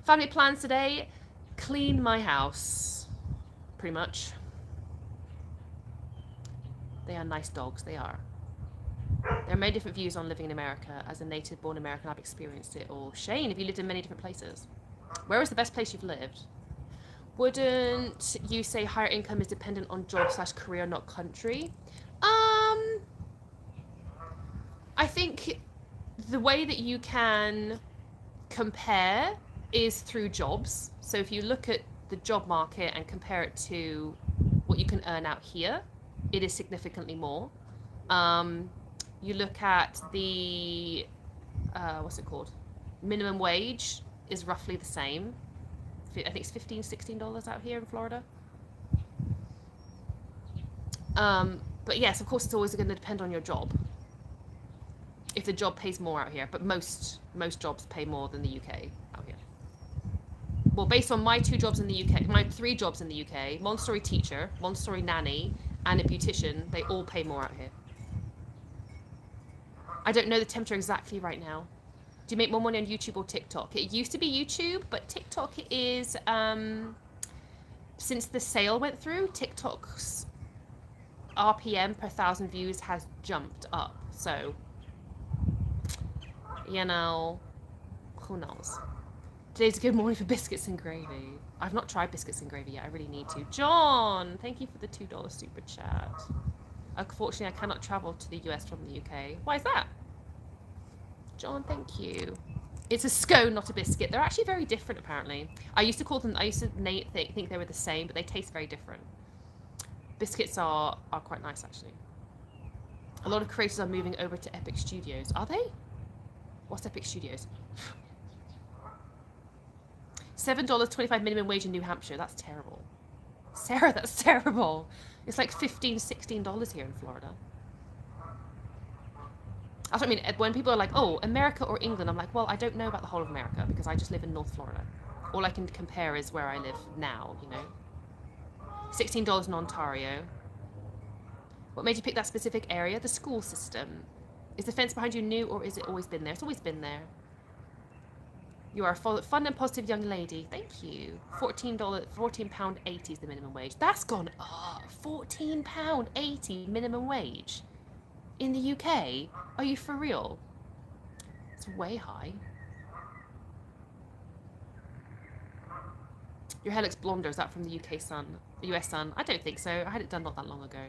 Family plans today: clean my house. Pretty much. They are nice dogs. They are. There are many different views on living in America. As a native-born American, I've experienced it all. Shane, have you lived in many different places? Where is the best place you've lived? Wouldn't you say higher income is dependent on job/career, not country? I think the way that you can compare is through jobs. So if you look at the job market and compare it to what you can earn out here, it is significantly more. You look at the, what's it called? Minimum wage is roughly the same. I think it's $15, $16 out here in Florida. But yes, of course, it's always going to depend on your job. If the job pays more out here, but most jobs pay more than the UK out here. Well, based on my 2 jobs in the UK, my 3 jobs in the UK, Montessori teacher, Montessori nanny, and a beautician, they all pay more out here. I don't know the temperature exactly right now. Do you make more money on YouTube or TikTok? It used to be YouTube, but TikTok is, since the sale went through, TikTok's RPM per 1,000 views has jumped up. So, you know, who knows? Today's a good morning for biscuits and gravy. I've not tried biscuits and gravy yet. I really need to. John, thank you for the $2 super chat. Unfortunately, I cannot travel to the US from the UK. Why is that? John, thank you. It's a scone, not a biscuit. They're actually very different, apparently. I used to think they were the same, but they taste very different. Biscuits are quite nice, actually. A lot of creators are moving over to Epic Studios. Are they? What's Epic Studios? $7.25 minimum wage in New Hampshire. That's terrible. Sarah, that's terrible. It's like $15, $16 here in Florida. That's what I mean. When people are like, oh, America or England, I'm like, well, I don't know about the whole of America because I just live in North Florida. All I can compare is where I live now, you know. $16 in Ontario. What made you pick that specific area? The school system. Is the fence behind you new or is it always been there? It's always been there. You are a fun and positive young lady. Thank you. £14.80 is the minimum wage. That's gone up. £14.80 minimum wage. In the UK? Are you for real? It's way high. Your hair looks blonder. Is that from the UK Sun? US Sun? I don't think so. I had it done not that long ago.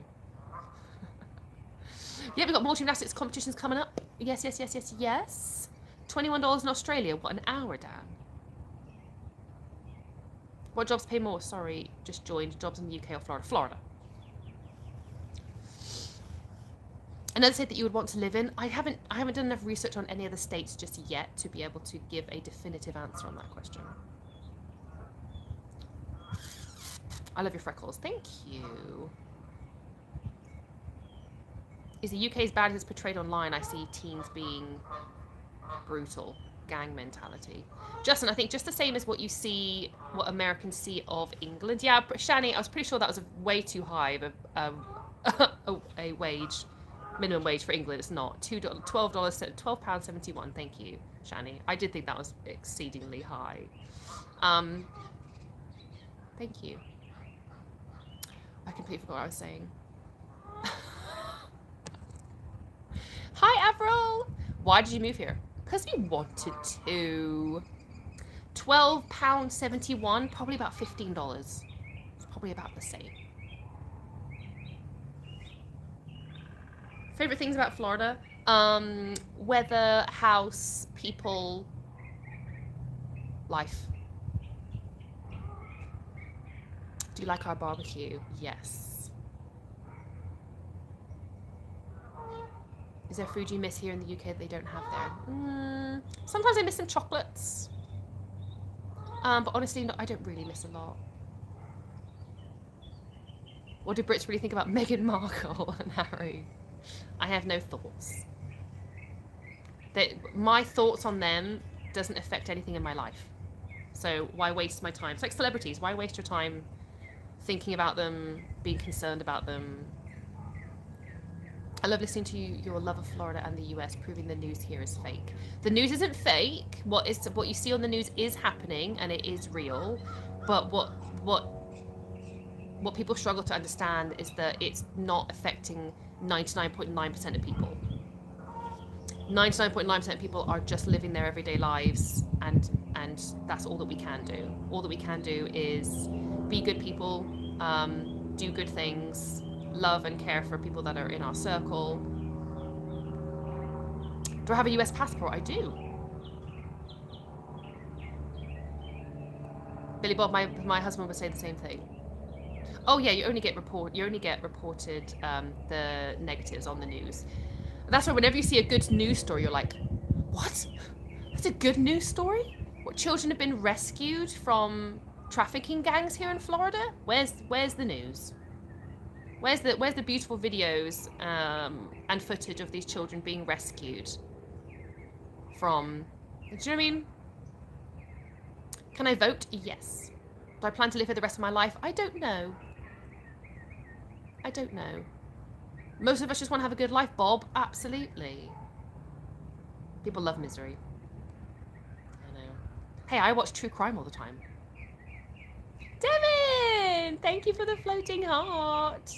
Yeah, we've got more gymnastics competitions coming up. Yes, yes, yes, yes, yes. $21 in Australia. What, an hour, Dan? What jobs pay more? Sorry, just joined. Jobs in the UK or Florida? Florida. Another state that you would want to live in, I haven't done enough research on any other states just yet to be able to give a definitive answer on that question. I love your freckles. Thank you. Is the UK as bad as it's portrayed online? I see teens being brutal, gang mentality. Justin, I think just the same as what Americans see of England. Yeah, Shani, I was pretty sure that was way too high of a wage, minimum wage for England. It's not. £12.71. Thank you, Shani. I did think that was exceedingly high. Thank you. I completely forgot what I was saying. Hi, Avril. Why did you move here? Because we wanted to. £12.71, probably about $15. It's probably about the same. Favorite things about Florida? Weather, house, people, life. Do you like our barbecue? Yes. Is there food you miss here in the UK that they don't have there? Sometimes I miss some chocolates. But honestly, I don't really miss a lot. What do Brits really think about Meghan Markle and Harry? I have no thoughts. My thoughts on them doesn't affect anything in my life. So why waste my time? It's like celebrities. Why waste your time thinking about them, being concerned about them? I love listening to your love of Florida and the US, proving the news here is fake. The news isn't fake. What you see on the news is happening and it is real. But what people struggle to understand is that it's not affecting 99.9% of people. 99.9% of people are just living their everyday lives, and that's all that we can do. All that we can do is be good people, do good things, love and care for people that are in our circle. Do I have a US passport? I do. Billy Bob, my husband would say the same thing. Oh yeah, you only get reported the negatives on the news. That's why whenever you see a good news story, you're like, what? That's a good news story? What, children have been rescued from trafficking gangs here in Florida? Where's the news? Where's the beautiful videos and footage of these children being rescued from? Do you know what I mean? Can I vote? Yes. Do I plan to live here the rest of my life? I don't know. I don't know. Most of us just want to have a good life, Bob. Absolutely. People love misery. I know. Hey, I watch true crime all the time. Devin! Thank you for the floating heart.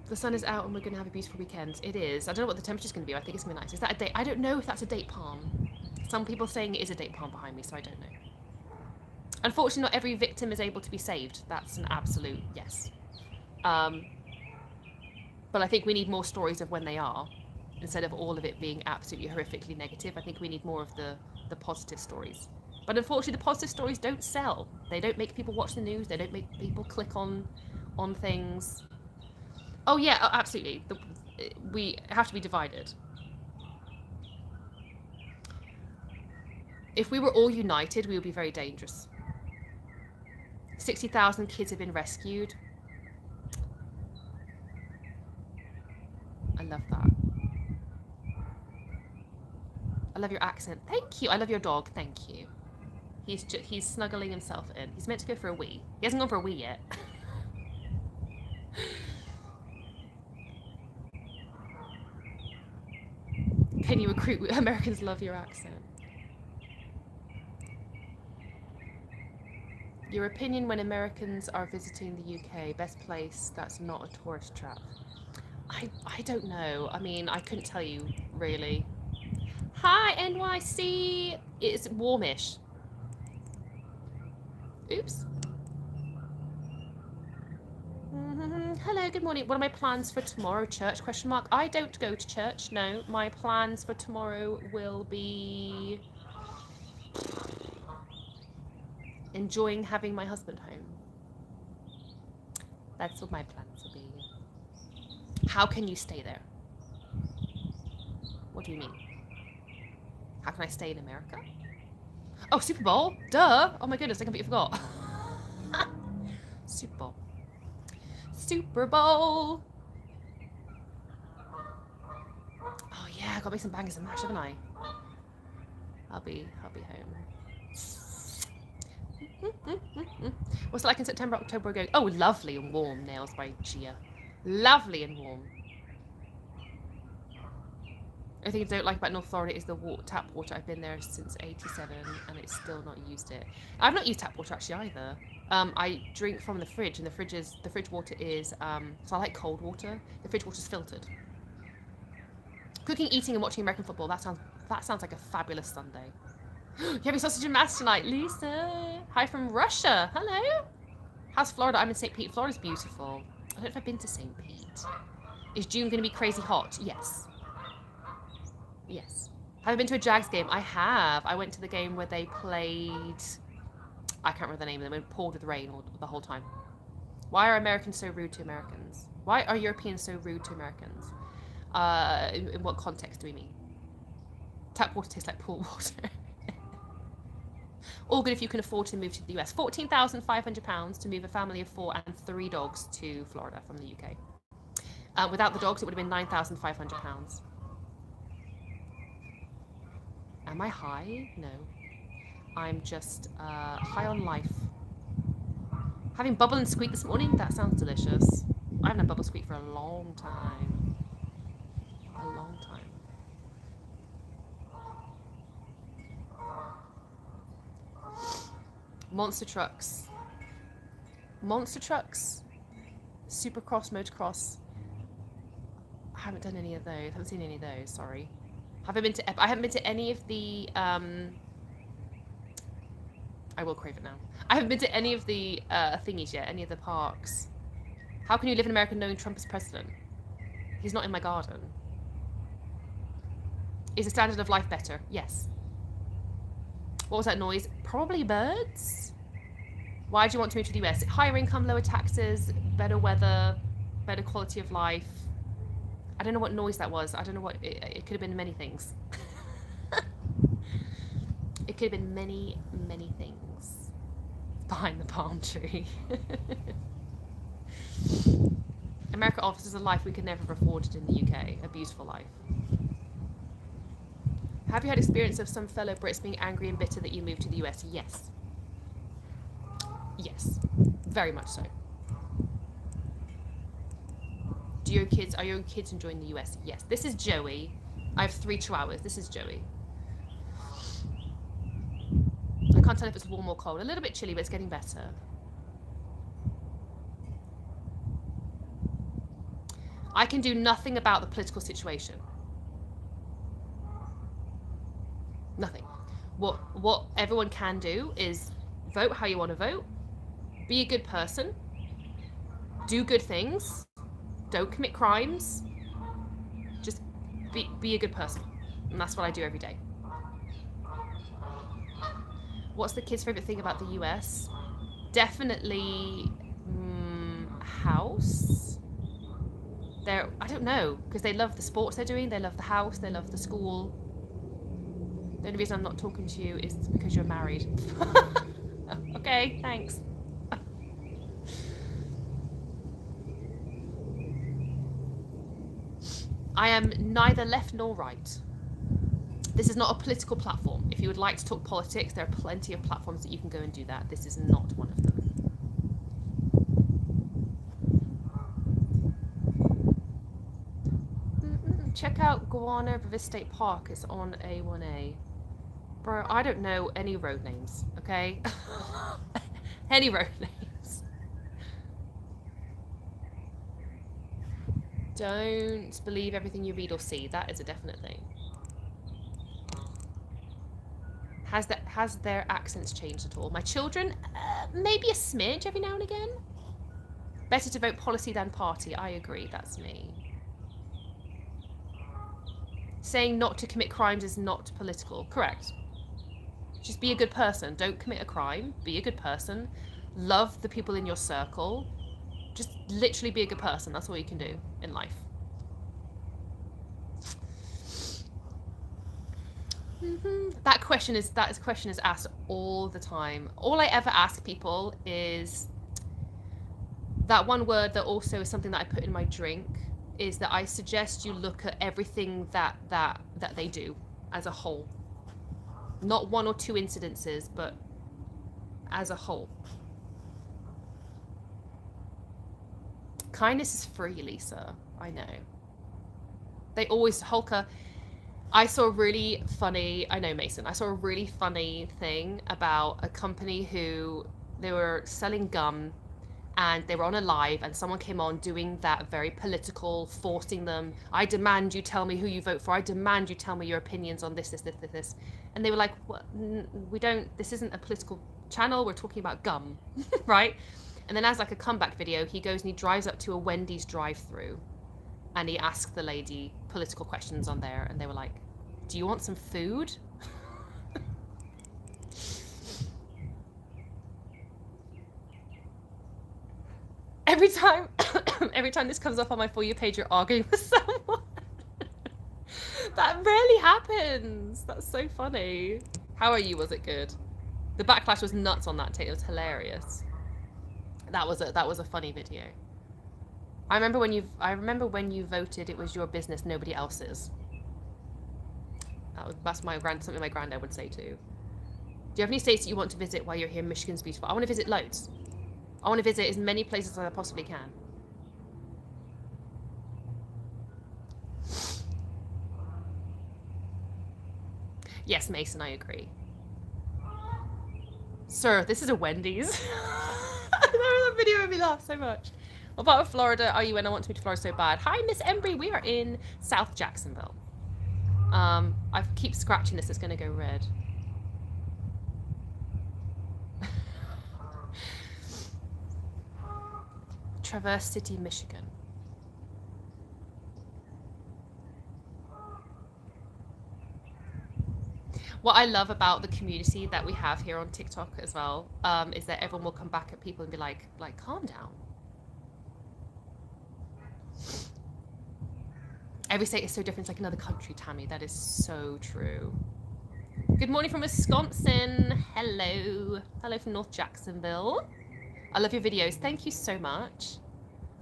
The sun is out and we're going to have a beautiful weekend. It is. I don't know what the temperature's going to be. I think it's going to be nice. Is that a date? I don't know if that's a date palm. Some people saying it is a date palm behind me, so I don't know. Unfortunately, not every victim is able to be saved. That's an absolute yes. But I think we need more stories of when they are, instead of all of it being absolutely horrifically negative. I think we need more of the positive stories. But unfortunately, the positive stories don't sell. They don't make people watch the news. They don't make people click on things. Oh yeah, absolutely. We have to be divided. If we were all united, we would be very dangerous. 60,000 kids have been rescued. I love that. I love your accent. Thank you. I love your dog. Thank you. He's snuggling himself in. He's meant to go for a wee. He hasn't gone for a wee yet. Can you recruit? Americans love your accent. Your opinion when Americans are visiting the UK, best place that's not a tourist trap. I don't know. I mean, I couldn't tell you really. Hi NYC. It's warmish. Oops. Hello, good morning. What are my plans for tomorrow? Church? Question mark. I don't go to church. No, my plans for tomorrow will be enjoying having my husband home. That's what my plans will be. How can you stay there? What do you mean? How can I stay in America? Oh, Super Bowl? Duh! Oh my goodness, I completely forgot. Super Bowl. Super Bowl! Oh yeah, I gotta make some bangers and mash, haven't I? I'll be home. What's it like in September, October? We're going. Oh, lovely and warm. Nails by Gia. Lovely and warm. I think I don't like about North Florida is the tap water. I've been there since '87 and it's still not used it. I've not used tap water actually either. I drink from the fridge, and the fridge water is. So I like cold water. The fridge water's filtered. Cooking, eating, and watching American football. That sounds like a fabulous Sunday. You're having sausage and mash tonight, Lisa. Hi from Russia. Hello. How's Florida? I'm in St. Pete. Florida's beautiful. I don't know if I've been to St. Pete. Is June going to be crazy hot? Yes. Yes. Have I been to a Jags game? I have. I went to the game where they played... I can't remember the name of them. It poured with rain the whole time. Why are Americans so rude to Americans? Why are Europeans so rude to Americans? In what context do we mean? Tap water tastes like pool water. All good if you can afford to move to the US. £14,500 to move a family of 4 and 3 dogs to Florida from the UK. Without the dogs, it would have been £9,500. Am I high? No. I'm just high on life. Having bubble and squeak this morning? That sounds delicious. I haven't had bubble squeak for a long time. A long time. Monster trucks. Monster trucks. Supercross, motocross. I haven't done any of those. I haven't seen any of those, sorry. I haven't been to any of the I will crave it now. I haven't been to any of the thingies yet, any of the parks. How can you live in America knowing Trump is president? He's not in my garden. Is the standard of life better? Yes. What was that noise? Probably birds. Why do you want to move to the US? Higher income, lower taxes, better weather, better quality of life. I don't know what noise that was. I don't know what... It could have been many things. It could have been many, many things. Behind the palm tree. America offers a life we could never have afforded in the UK. A beautiful life. Have you had experience of some fellow Brits being angry and bitter that you moved to the US? Yes. Yes. Very much so. Are your kids enjoying the US? Yes. This is Joey. I have 3 chihuahuas. This is Joey. I can't tell if it's warm or cold. A little bit chilly, but it's getting better. I can do nothing about the political situation. Nothing. What everyone can do is vote how you want to vote, be a good person, do good things, don't commit crimes, just be a good person. And that's what I do every day. What's the kids' favorite thing about the US? Definitely house. I don't know, because they love the sports they're doing, they love the house, they love the school. The only reason I'm not talking to you is because you're married. Okay, thanks. I am neither left nor right. This is not a political platform. If you would like to talk politics, there are plenty of platforms that you can go and do that. This is not one of them. Check out Guana River State Park. It's on A1A. Bro, I don't know any road names, okay? Any road names. Don't believe everything you read or see. That is a definite thing. Has their accents changed at all? My children, maybe a smidge every now and again. Better to vote policy than party. I agree. That's me. Saying not to commit crimes is not political. Correct. Just be a good person. Don't commit a crime. Be a good person. Love the people in your circle. Just literally be a good person. That's all you can do in life. That question is asked all the time. All I ever ask people is that one word that also is something that I put in my drink is that I suggest you look at everything that they do as a whole. Not one or two incidences, but as a whole. Kindness is free, Lisa. I know. They always, Holker, I saw a really funny, I know Mason, I saw a really funny thing about a company who, they were selling gum and they were on a live and someone came on doing that very political, forcing them, I demand you tell me who you vote for, I demand you tell me your opinions on this. And they were like, what? We don't, this isn't a political channel, we're talking about gum, right? And then as like a comeback video, he goes and he drives up to a Wendy's drive-through and he asked the lady political questions on there and they were like, do you want some food? Every time this comes up on my For You page, you're arguing with someone. That rarely happens. That's so funny. How are you? Was it good? The backlash was nuts on that tape. It was hilarious. That was a funny video. I remember when you voted, it was your business, nobody else's. That's something my granddad would say too. Do you have any states that you want to visit while you're here? Michigan's beautiful. I want to visit loads. I want to visit as many places as I possibly can. Yes, Mason, I agree. Sir, this is a Wendy's. That video made me laugh so much. What part of Florida are you in? I want to move to Florida so bad. Hi, Miss Embry. We are in South Jacksonville. I keep scratching this. It's going to go red. Traverse City, Michigan. What I love about the community that we have here on TikTok as well, is that everyone will come back at people and be like, calm down. Every state is so different. It's like another country, Tammy. That is so true. Good morning from Wisconsin. Hello. Hello from North Jacksonville. I love your videos. Thank you so much.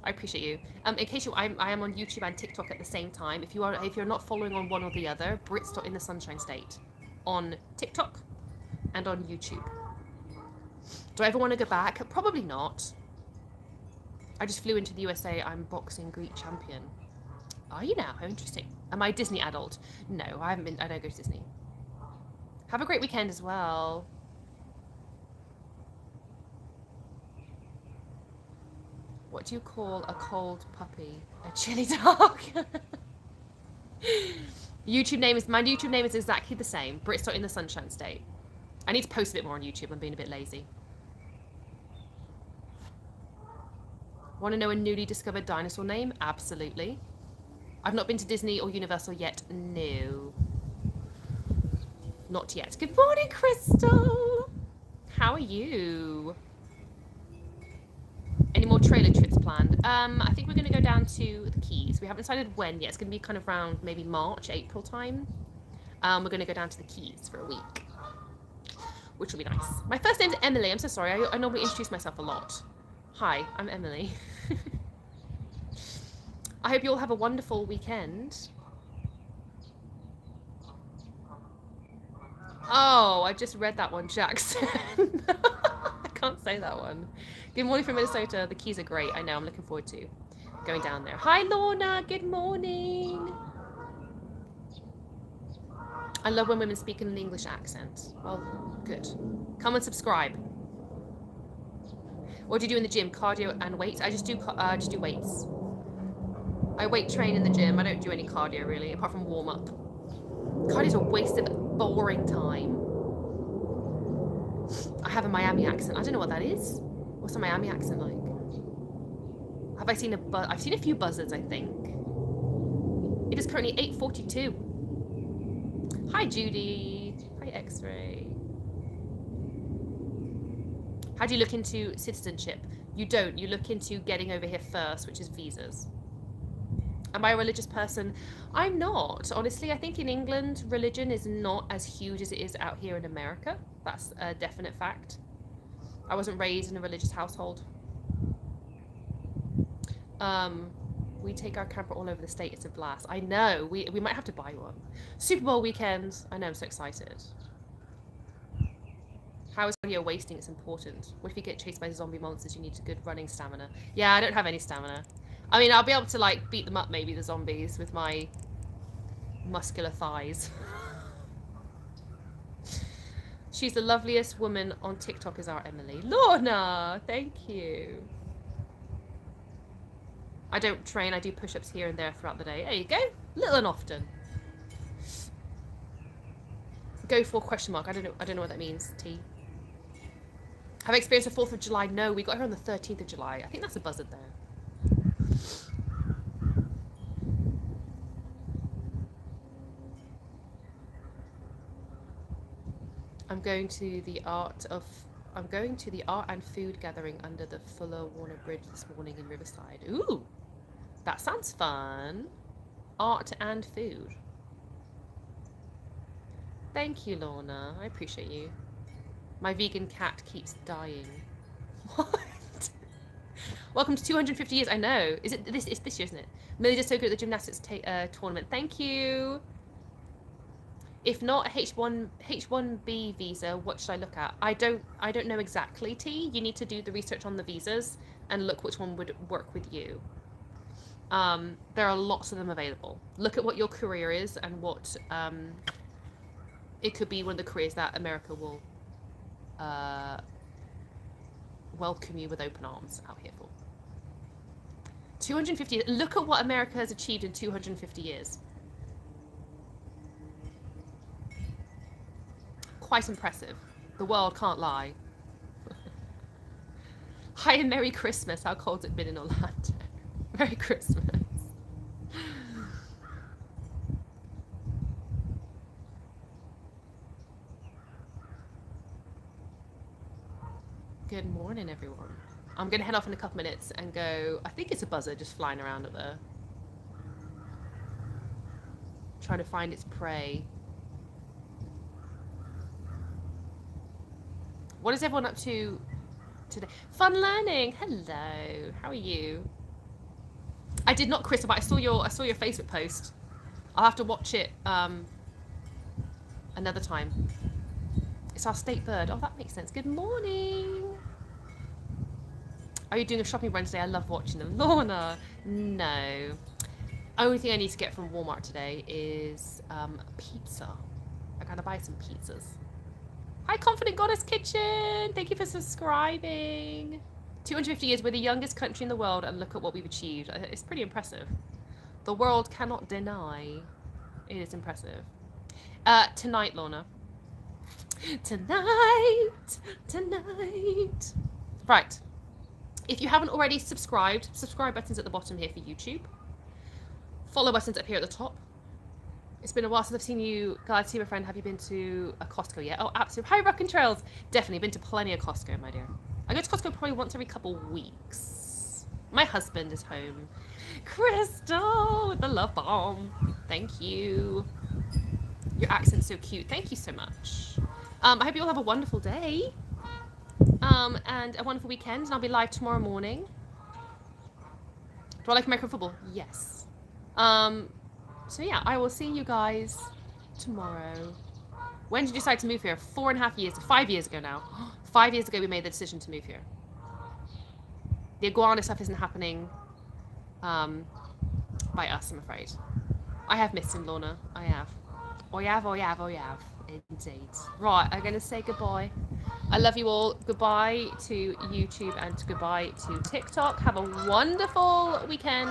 I appreciate you. In case I am on YouTube and TikTok at the same time. If you're not following on one or the other, Brits.inthesunshinestate on TikTok and on YouTube. Do I ever want to go back? Probably not. I just flew into the USA. I'm boxing Greek champion. Are you now? How interesting. Am I a Disney adult? No, I haven't been. I don't go to Disney. Have a great weekend as well. What do you call a cold puppy? A chili dog. My YouTube name is exactly the same. Brits.inthesunshinestate. I need to post a bit more on YouTube. I'm being a bit lazy. Want to know a newly discovered dinosaur name? Absolutely. I've not been to Disney or Universal yet. No. Not yet. Good morning, Crystal. How are you? Any more trailer trips planned? I think we're going to go down to the Keys. We haven't decided when yet. It's going to be kind of around maybe March, April time. We're going to go down to the Keys for a week, which will be nice. My first name's Emily. I'm so sorry. I normally introduce myself a lot. Hi, I'm Emily. I hope you all have a wonderful weekend. Oh, I just read that one, Jackson. I can't say that one. Good morning from Minnesota. The Keys are great. I know. I'm looking forward to going down there. Hi, Lorna. Good morning. I love when women speak in an English accent. Well, good. Come and subscribe. What do you do in the gym? Cardio and weights? I just do weights. I weight train in the gym. I don't do any cardio really, apart from warm up. Cardio's a waste of boring time. I have a Miami accent. I don't know what that is. What's a Miami accent like? Have I seen I've seen a few buzzards, I think. It is currently 8:42. Hi, Judy. Hi, X-Ray. How do you look into citizenship? You don't. You look into getting over here first, which is visas. Am I a religious person? I'm not. Honestly, I think in England, religion is not as huge as it is out here in America. That's a definite fact. I wasn't raised in a religious household. We take our camper all over the state. It's a blast. I know. We might have to buy one. Super Bowl weekend. I know. I'm so excited. How is cardio wasting? It's important. What if you get chased by zombie monsters? You need a good running stamina. Yeah, I don't have any stamina. I mean, I'll be able to like beat them up, maybe the zombies, with my muscular thighs. She's the loveliest woman on TikTok, is our Emily. Lorna, thank you. I don't train. I do push-ups here and there throughout the day. There you go. Little and often. Go for question mark. I don't know what that means. T. Have I experienced the 4th of July? No, we got here on the 13th of July. I think that's a buzzard there. I'm going to the art and food gathering under the Fuller Warner Bridge this morning in Riverside. Ooh, that sounds fun. Art and food. Thank you, Lorna. I appreciate you. My vegan cat keeps dying. What? Welcome to 250 years. I know. Is it this? It's this year, isn't it? Millie just so good at the gymnastics tournament. Thank you. If not a H1B visa, what should I look at? I don't know exactly, T. You need to do the research on the visas and look which one would work with you. There are lots of them available. Look at what your career is and what it could be one of the careers that America will welcome you with open arms out here for. 250. Look at what America has achieved in 250 years. Quite impressive. The world can't lie. Hi and Merry Christmas. How cold's it been in Orlando? Merry Christmas. Good morning, everyone. I'm going to head off in a couple minutes and go... I think it's a buzzard just flying around up there. Trying to find its prey. What is everyone up to today? Fun learning. Hello. How are you? I did not, Chris, but I saw your Facebook post. I'll have to watch it another time. It's our state bird. Oh, that makes sense. Good morning. Are you doing a shopping run today? I love watching them. Lorna, no. Only thing I need to get from Walmart today is pizza. I gotta buy some pizzas. Hi, Confident Goddess Kitchen. Thank you for subscribing. 250 years, we're the youngest country in the world, and look at what we've achieved. It's pretty impressive. The world cannot deny. It is impressive. Tonight, Lorna. Tonight. Right. If you haven't already subscribed, subscribe button's at the bottom here for YouTube. Follow button's up here at the top. It's been a while since I've seen you. Glad to see my friend. Have you been to a Costco yet? Oh, absolutely. Hi, Rock and Trails. Definitely been to plenty of Costco, my dear. I go to Costco probably once every couple weeks. My husband is home. Crystal with the love bomb. Thank you. Your accent's so cute. Thank you so much. I hope you all have a wonderful day. And a wonderful weekend. And I'll be live tomorrow morning. Do I like American football? Yes. So yeah, I will see you guys tomorrow. When did you decide to move here? 4.5 years, 5 years ago now. 5 years ago we made the decision to move here. The iguana stuff isn't happening by us, I'm afraid. I have missed him, Lorna. I have. Oh, you have. Indeed. Right, I'm going to say goodbye. I love you all. Goodbye to YouTube and goodbye to TikTok. Have a wonderful weekend.